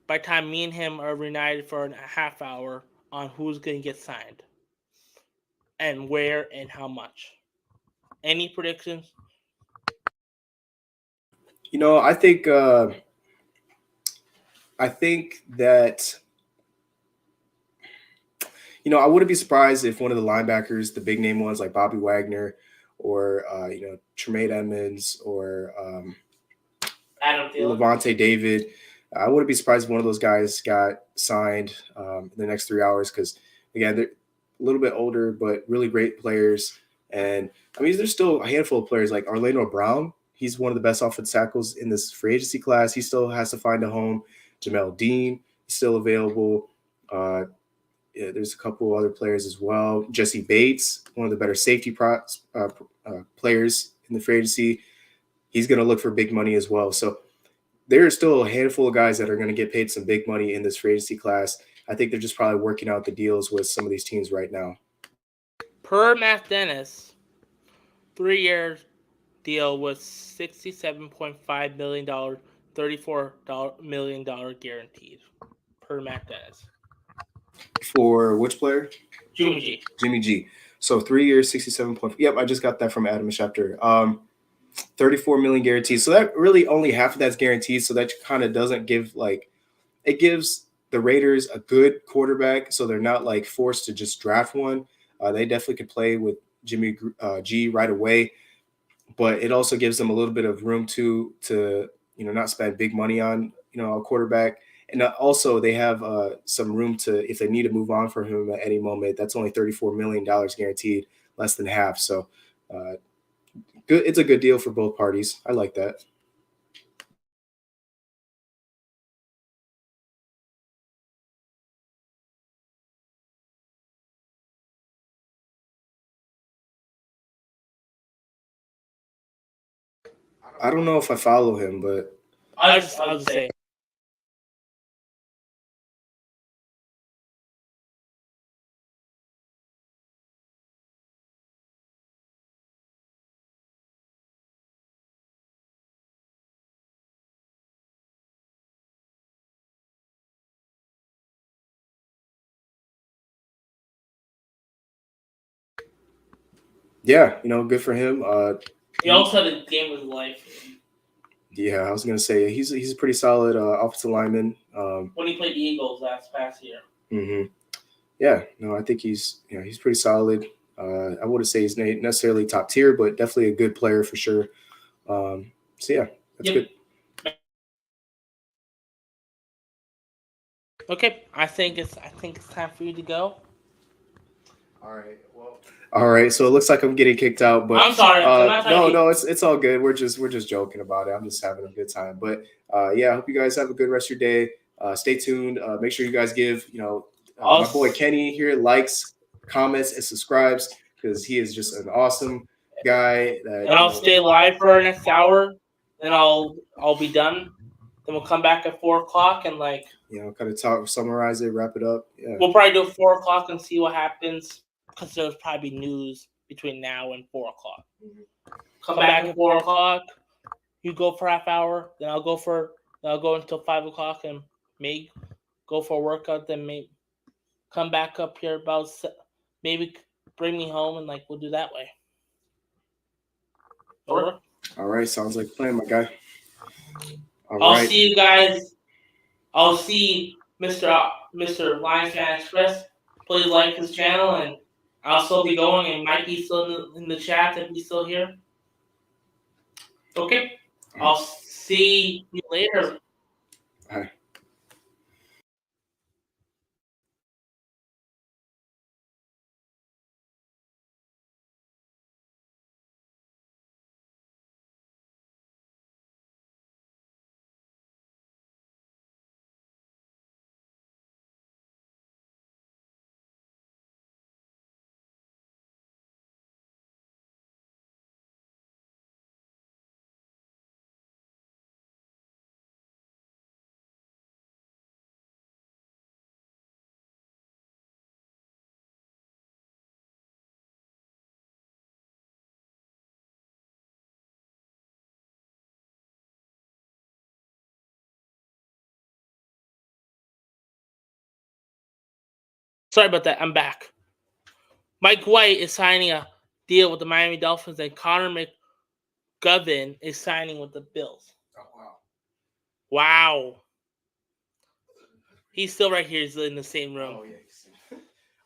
by the time me and him are reunited for a half hour on who's going to get signed and where and how much? Any predictions? I think that I wouldn't be surprised if one of the linebackers, the big name ones like Bobby Wagner or Tremaine Edmonds or Adam Thielen. Levante David. I wouldn't be surprised if one of those guys got signed in the next 3 hours because, again, they're a little bit older, but really great players. And, I mean, there's still a handful of players like Orlando Brown. He's one of the best offensive tackles in this free agency class. He still has to find a home. Jamel Dean is still available. Yeah, there's a couple other players as well. Jesse Bates, one of the better safety players in the free agency. He's going to look for big money as well. So there are still a handful of guys that are going to get paid some big money in this free agency class. I think they're just probably working out the deals with some of these teams right now. Per Matt Dennis, 3-year deal with $67.5 million, $34 million guaranteed. Per Matt Dennis. For which player? Jimmy G. Jimmy G. So 3 years, 67 point. Yep, I just got that from Adam Schefter. 34 million guaranteed. So that really only half of that's guaranteed. So that kind of doesn't give it gives the Raiders a good quarterback. So they're not like forced to just draft one. They definitely could play with Jimmy G right away, but it also gives them a little bit of room to not spend big money on a quarterback. And also they have some room to, if they need to move on for him at any moment. That's only $34 million guaranteed, less than half. So good. It's a good deal for both parties. I like that. I don't know if I follow him, but I'll just say. yeah, good for him. He also had a game of his life. Yeah, I was gonna say he's a pretty solid offensive lineman. When he played the Eagles last past year. Mm-hmm. Yeah, no, I think he's pretty solid. I wouldn't say he's necessarily top tier, but definitely a good player for sure. So yeah, that's good. Okay, I think it's time for you to go. All right. Well. All right. So it looks like I'm getting kicked out, but I'm sorry. no, it's all good. We're just joking about it. I'm just having a good time. But yeah, I hope you guys have a good rest of your day. Stay tuned. Make sure you guys give my boy Kenny here likes, comments, and subscribes because he is just an awesome guy. And I'll stay live for our next hour. Then I'll be done. Then we'll come back at 4:00 and kind of summarize it, wrap it up. Yeah. We'll probably do 4:00 and see what happens because there's probably news between now and 4:00. Come back at 4:00. You go for half hour. Then I'll go until 5:00 and maybe go for a workout. Then maybe come back up here about maybe bring me home and we'll do that way. Over. All right, sounds like a plan, my guy. I'll see you guys. I'll see Mr. Lions Fan Express. Please like his channel, and I'll still be going, and might be still in the chat if he's still here. Okay, I'll see you later. Bye. Sorry about that. I'm back. Mike White is signing a deal with the Miami Dolphins, and Connor McGovern is signing with the Bills. Oh, wow. Wow. He's still right here. He's in the same room. Oh, yeah.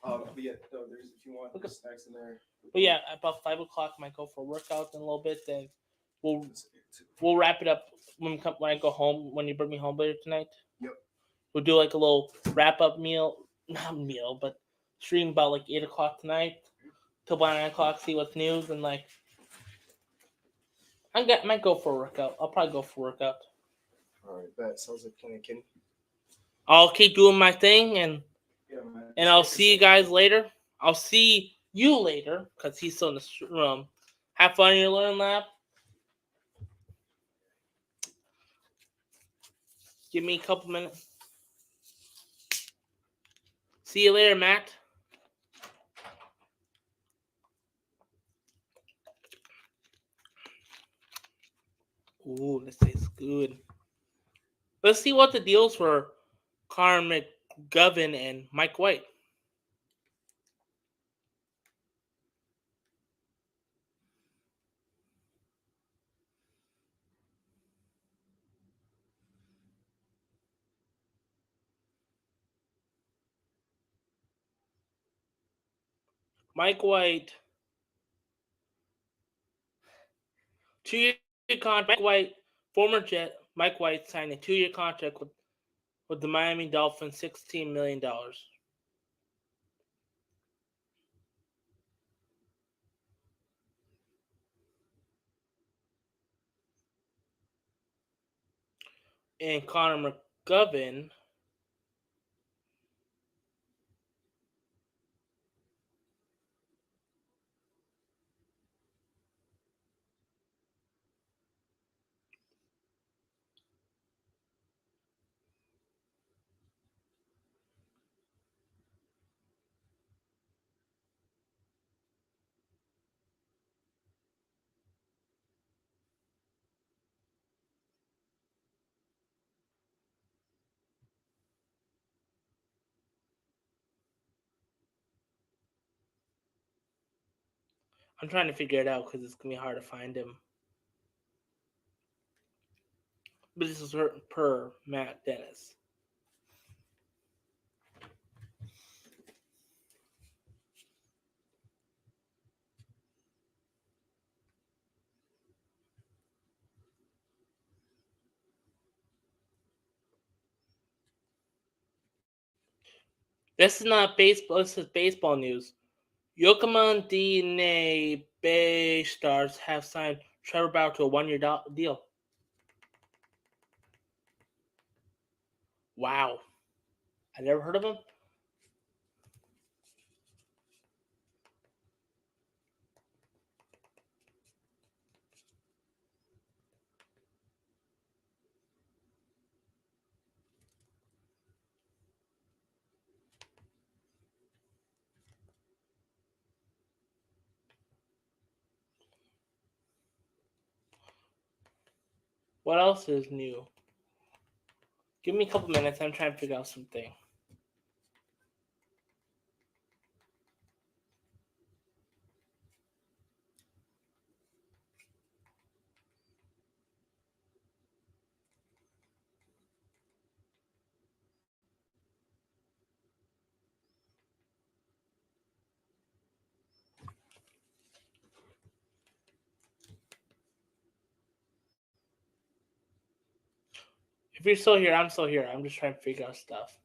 But yeah, there's, if you want, snacks in there. But yeah, about 5:00, I might go for a workout in a little bit. Then we'll we'll wrap it up when I go home. When you bring me home later tonight. Yep. We'll do like a little wrap up not meal, but stream about like 8 o'clock tonight till by 9 o'clock. See what's news and like. I might go for a workout. I'll probably go for a workout. All right, that sounds like Kenny. Kenny. I'll keep doing my thing and Yeah, man. and I'll see you guys later. I'll see you later because he's still in the room. Have fun in your learning lab. Give me a couple minutes. See you later, Matt. Ooh, this tastes good. Let's see what the deals for Connor McGovern and Mike White. Mike White, 2-year contract. Mike White, former Jet. Mike White signed a 2-year contract with the Miami Dolphins, $16 million. And Connor McGovern, I'm trying to figure it out because it's going to be hard to find him. But this is per Matt Dennis. This is not baseball. This is baseball news. Yokoman DNA Bay Stars have signed Trevor Bauer to a 1-year deal. Wow. I never heard of him. What else is new? Give me a couple minutes. I'm trying to figure out something. If you're still here, I'm still here. I'm just trying to figure out stuff.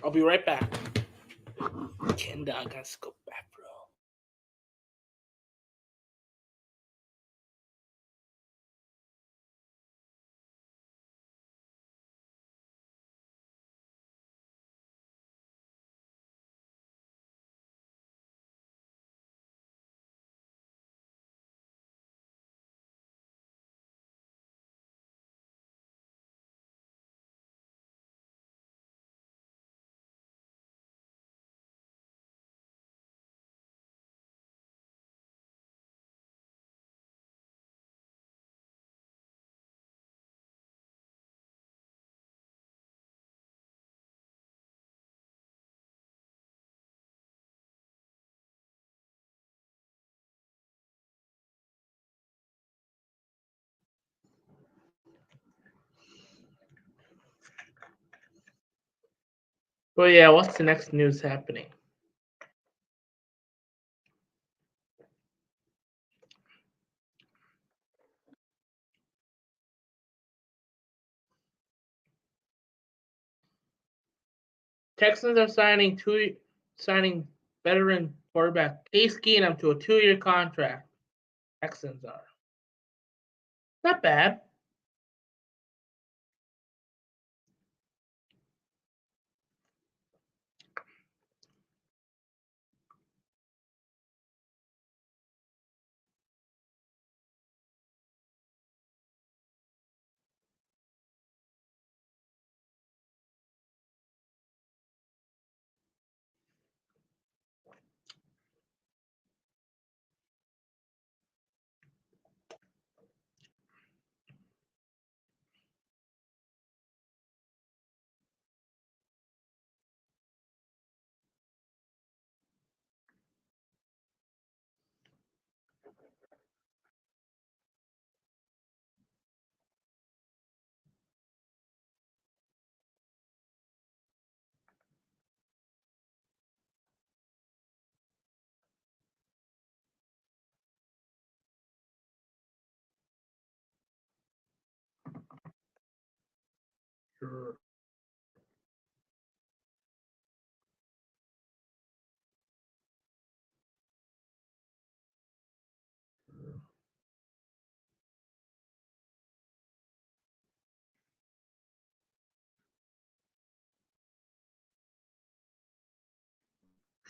I'll be right back. Kenda, I gotta go back, bro. But yeah, what's the next news happening? Texans are signing veteran quarterback Case Keenum to a 2-year contract. Texans are. Not bad. Sure.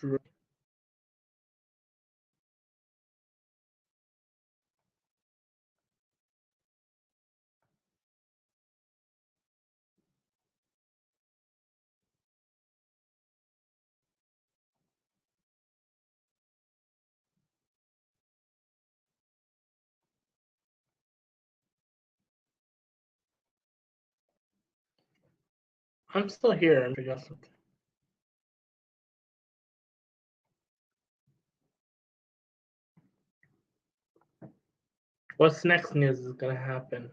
Sure. I'm still here. I'm figuring out something. What's next news is gonna happen?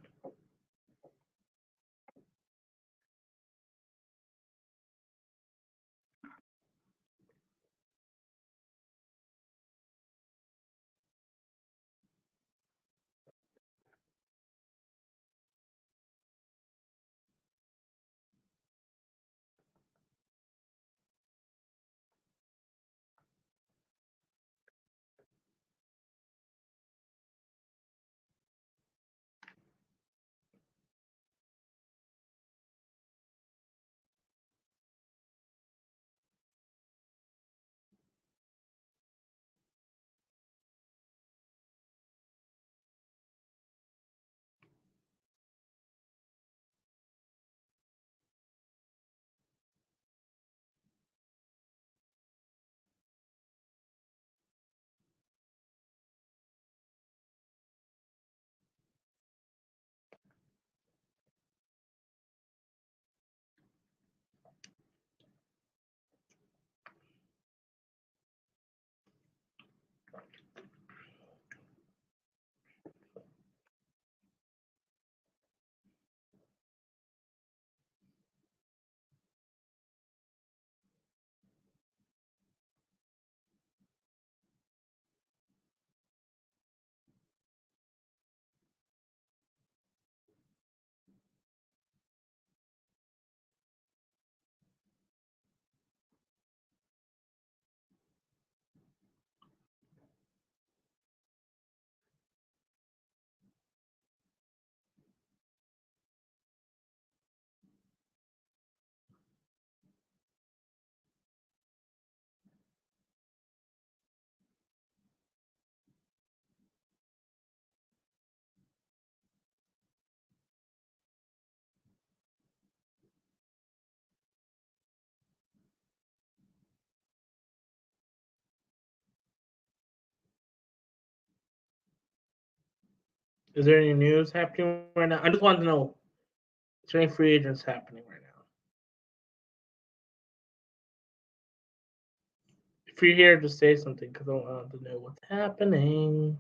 Is there any news happening right now? I just want to know. Is there any free agents happening right now? If you're here, just say something because I want to know what's happening.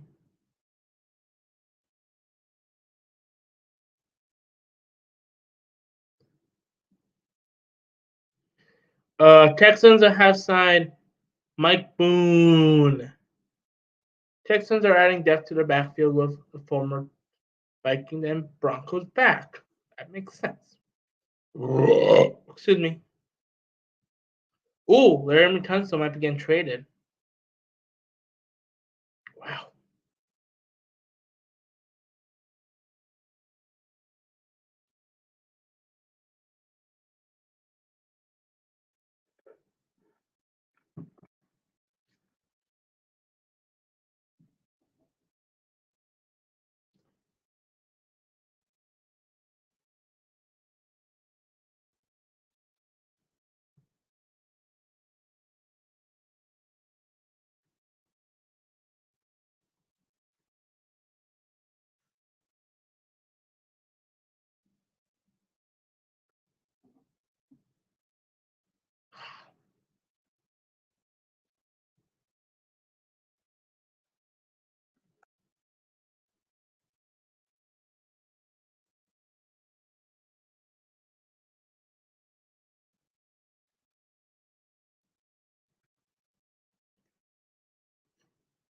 Texans have signed Mike Boone. Texans are adding depth to their backfield with the former Vikings and Broncos back. That makes sense. Excuse me. Ooh, Laramie Tunsil might be getting traded. Wow.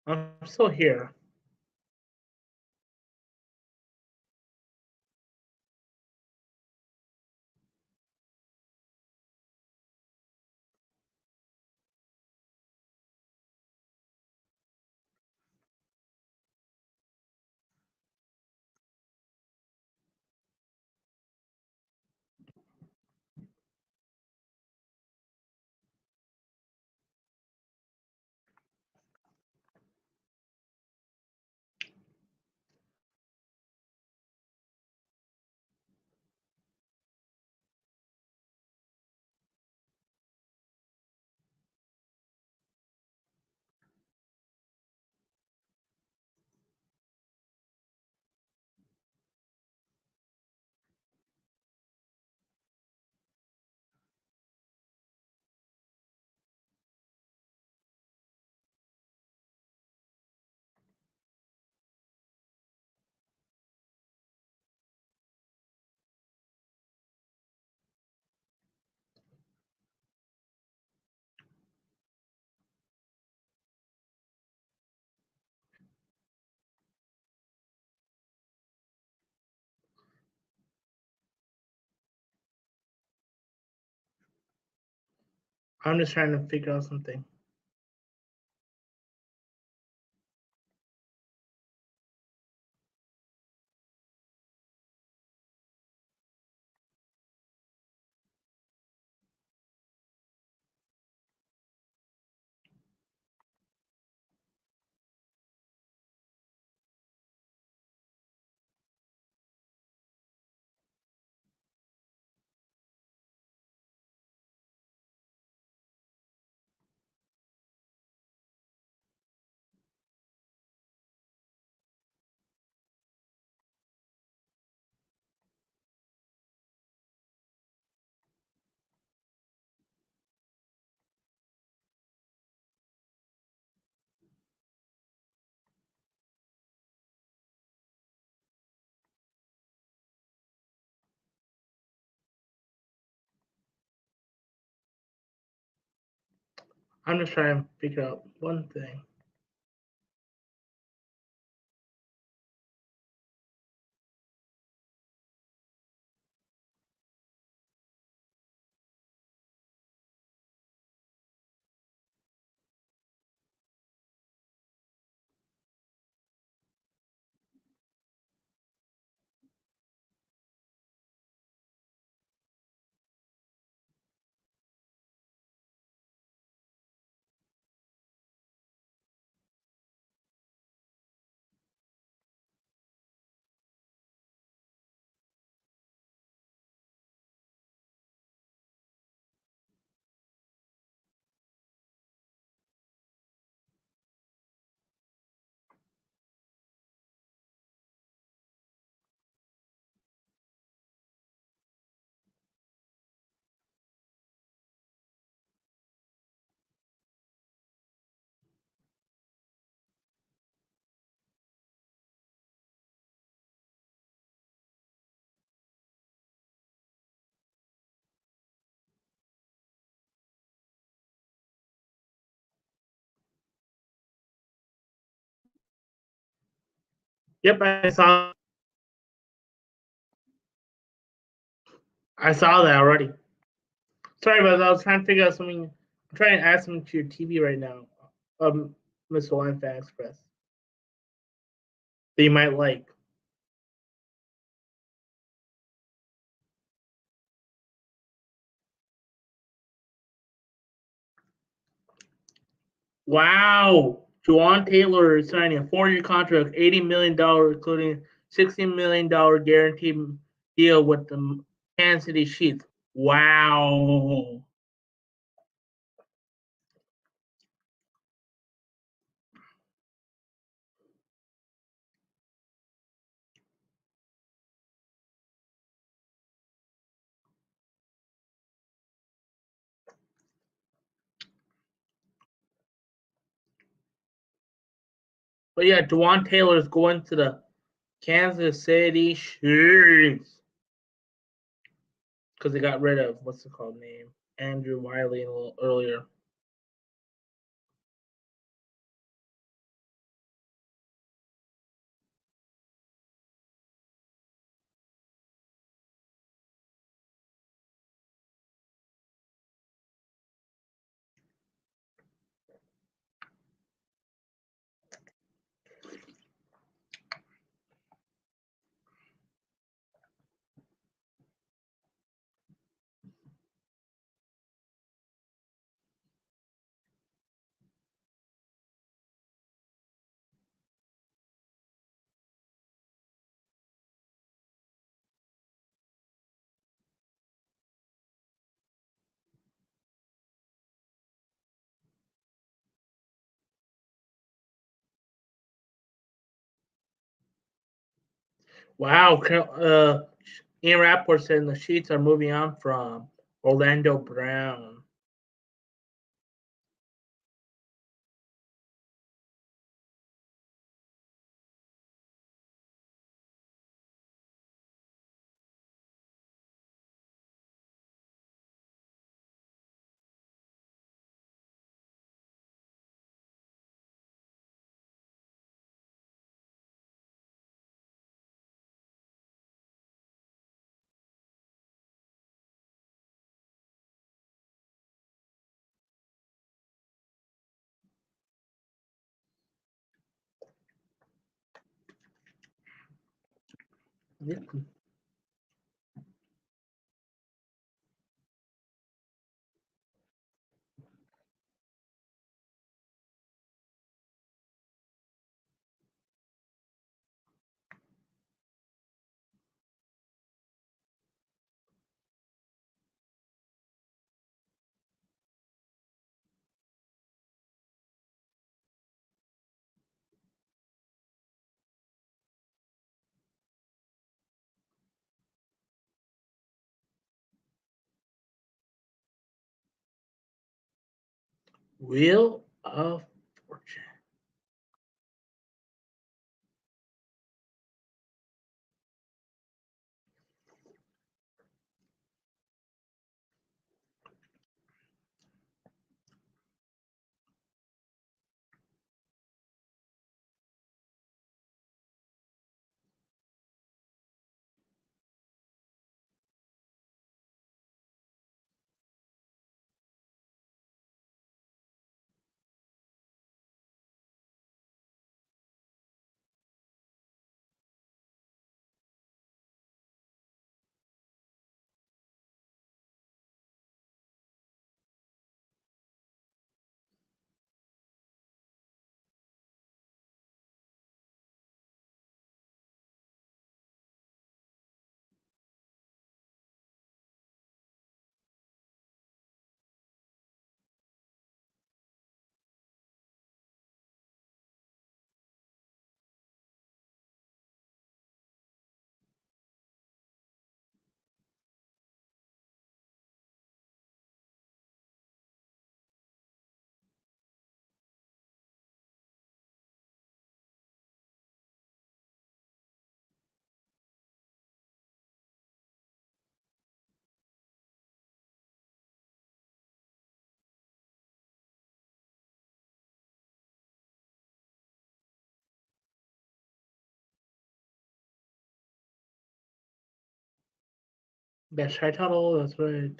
I'm still here. I'm just trying to figure out something. I'm just trying to figure out one thing. Yep, I saw that already. Sorry, but I was trying to figure out something. I'm trying to add something to your TV right now, Mr. Line Fan Express, that you might like. Wow, Juwan Taylor is signing a 4-year contract, $80 million, including $16 million guaranteed deal with the Kansas City Chiefs. Wow. But yeah, Juwan Taylor is going to the Kansas City Chiefs because they got rid of what's it called name Andrew Wiley a little earlier. Wow, Ian Rapport said the Sheets are moving on from Orlando Brown. Yeah. Wheel of Fortune. Best try title. That's right.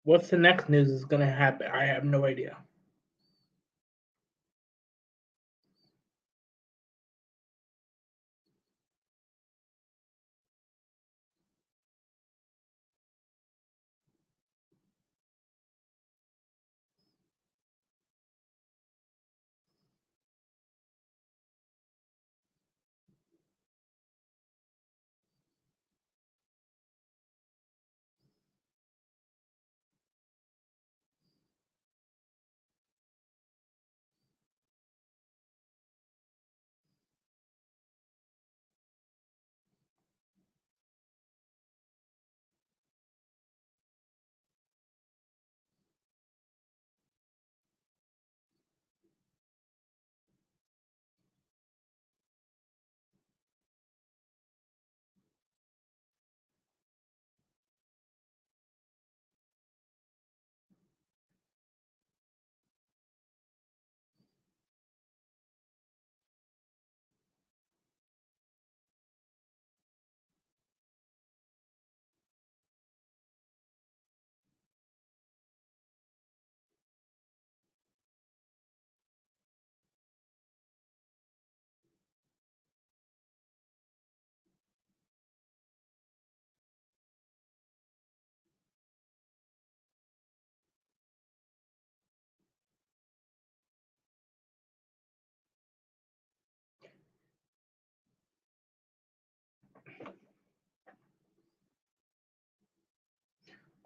What's the next news is gonna happen? I have no idea.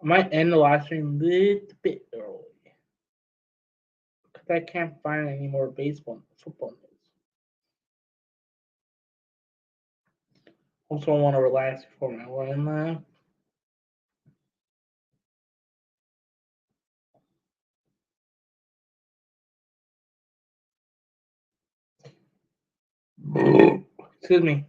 I might end the live stream a little bit early because I can't find any more baseball football news. Also, I want to relax before my line live. Excuse me.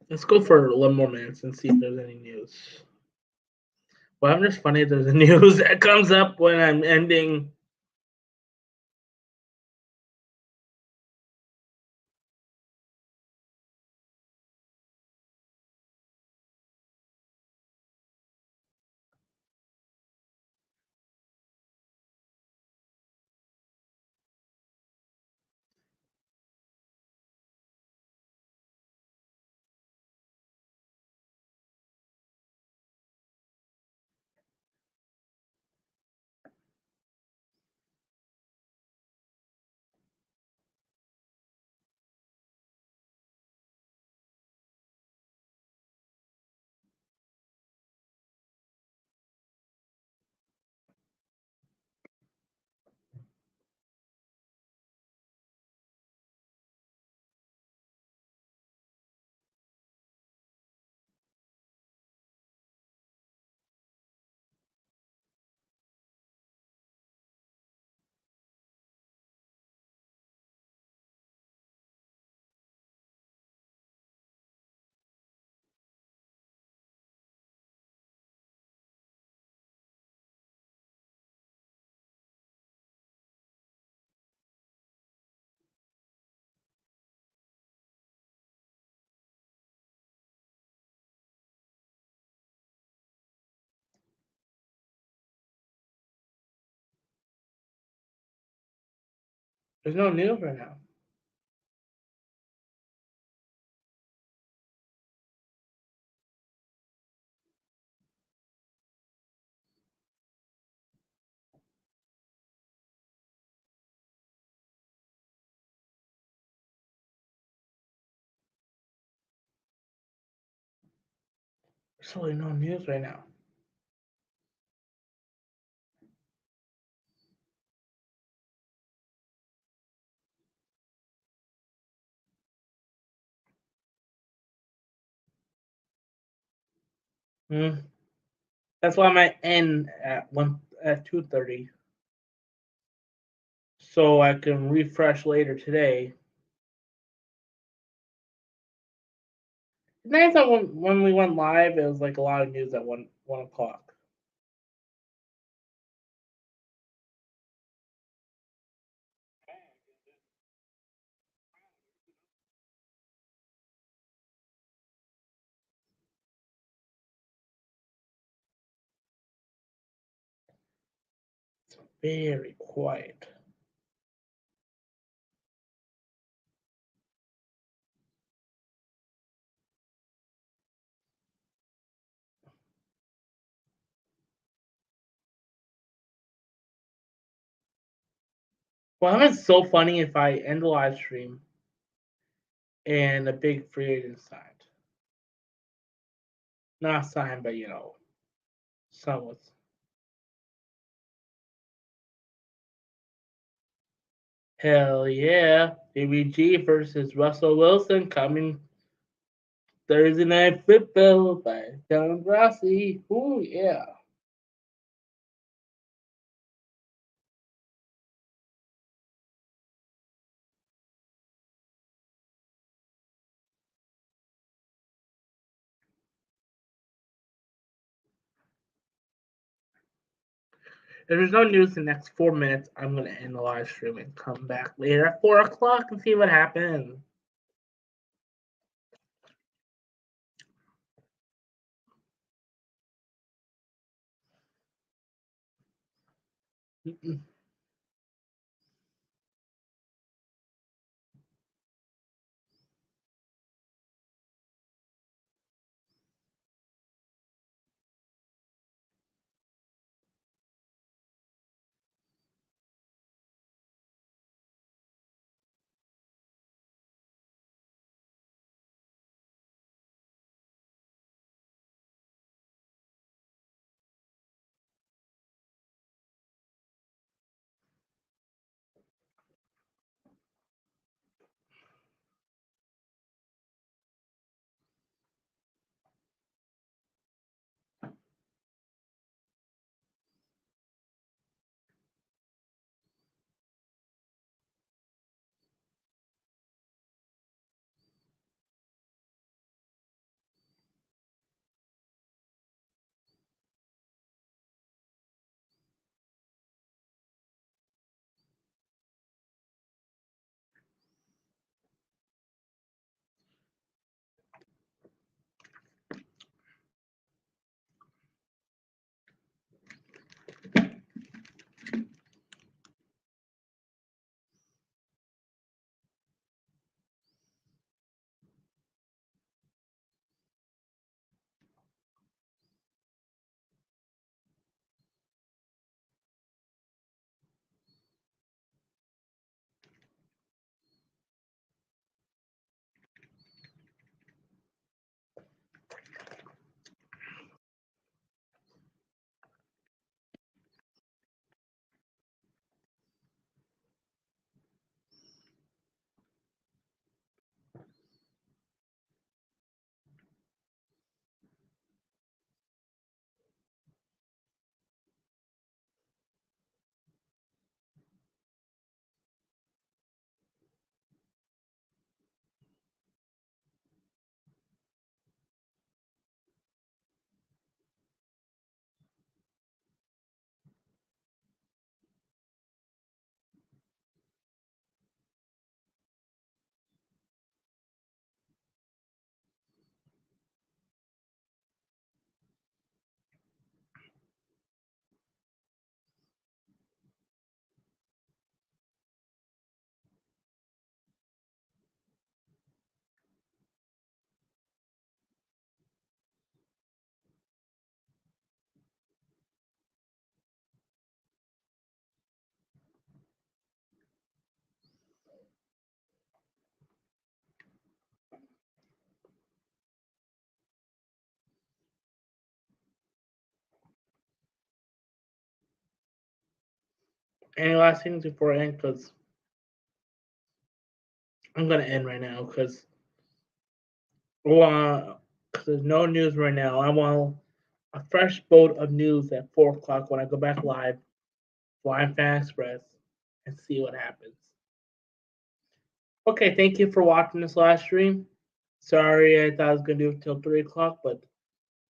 Let's go for 11 more minutes and see if there's any news. Well, I'm just funny if there's a news that comes up when I'm ending. There's no news right now. There's really no news right now. Hmm. That's why I might end at 2:30, so I can refresh later today. Nice that when we went live, it was like a lot of news at one o'clock. It's very quiet. Well, it's so funny if I end the live stream and a big free agent signed. Not signed, but somewhat. Hell yeah. BBG versus Russell Wilson coming Thursday Night Football by John Grassi. Ooh, yeah. If there's no news in the next 4 minutes, I'm going to end the live stream and come back later at 4 o'clock and see what happens. Any last things before I end? Because I'm gonna end right now because there's no news right now. I want a fresh boat of news at 4 o'clock when I go back live, Flying Fan Express, and see what happens. Okay, thank you for watching this live stream. Sorry, I thought I was gonna do it till 3 o'clock, but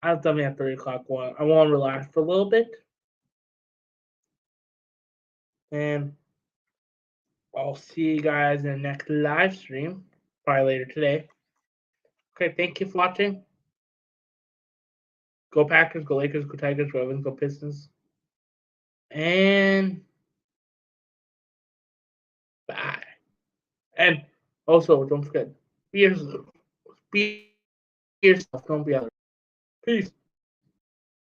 I was done at 3 o'clock. I want to relax for a little bit, and I'll see you guys in the next live stream, probably later today. Okay, thank you for watching. Go Packers, go Lakers, go Tigers, go Evans, go Pistons. And bye. And also, don't forget, be yourself. Don't be others. Peace.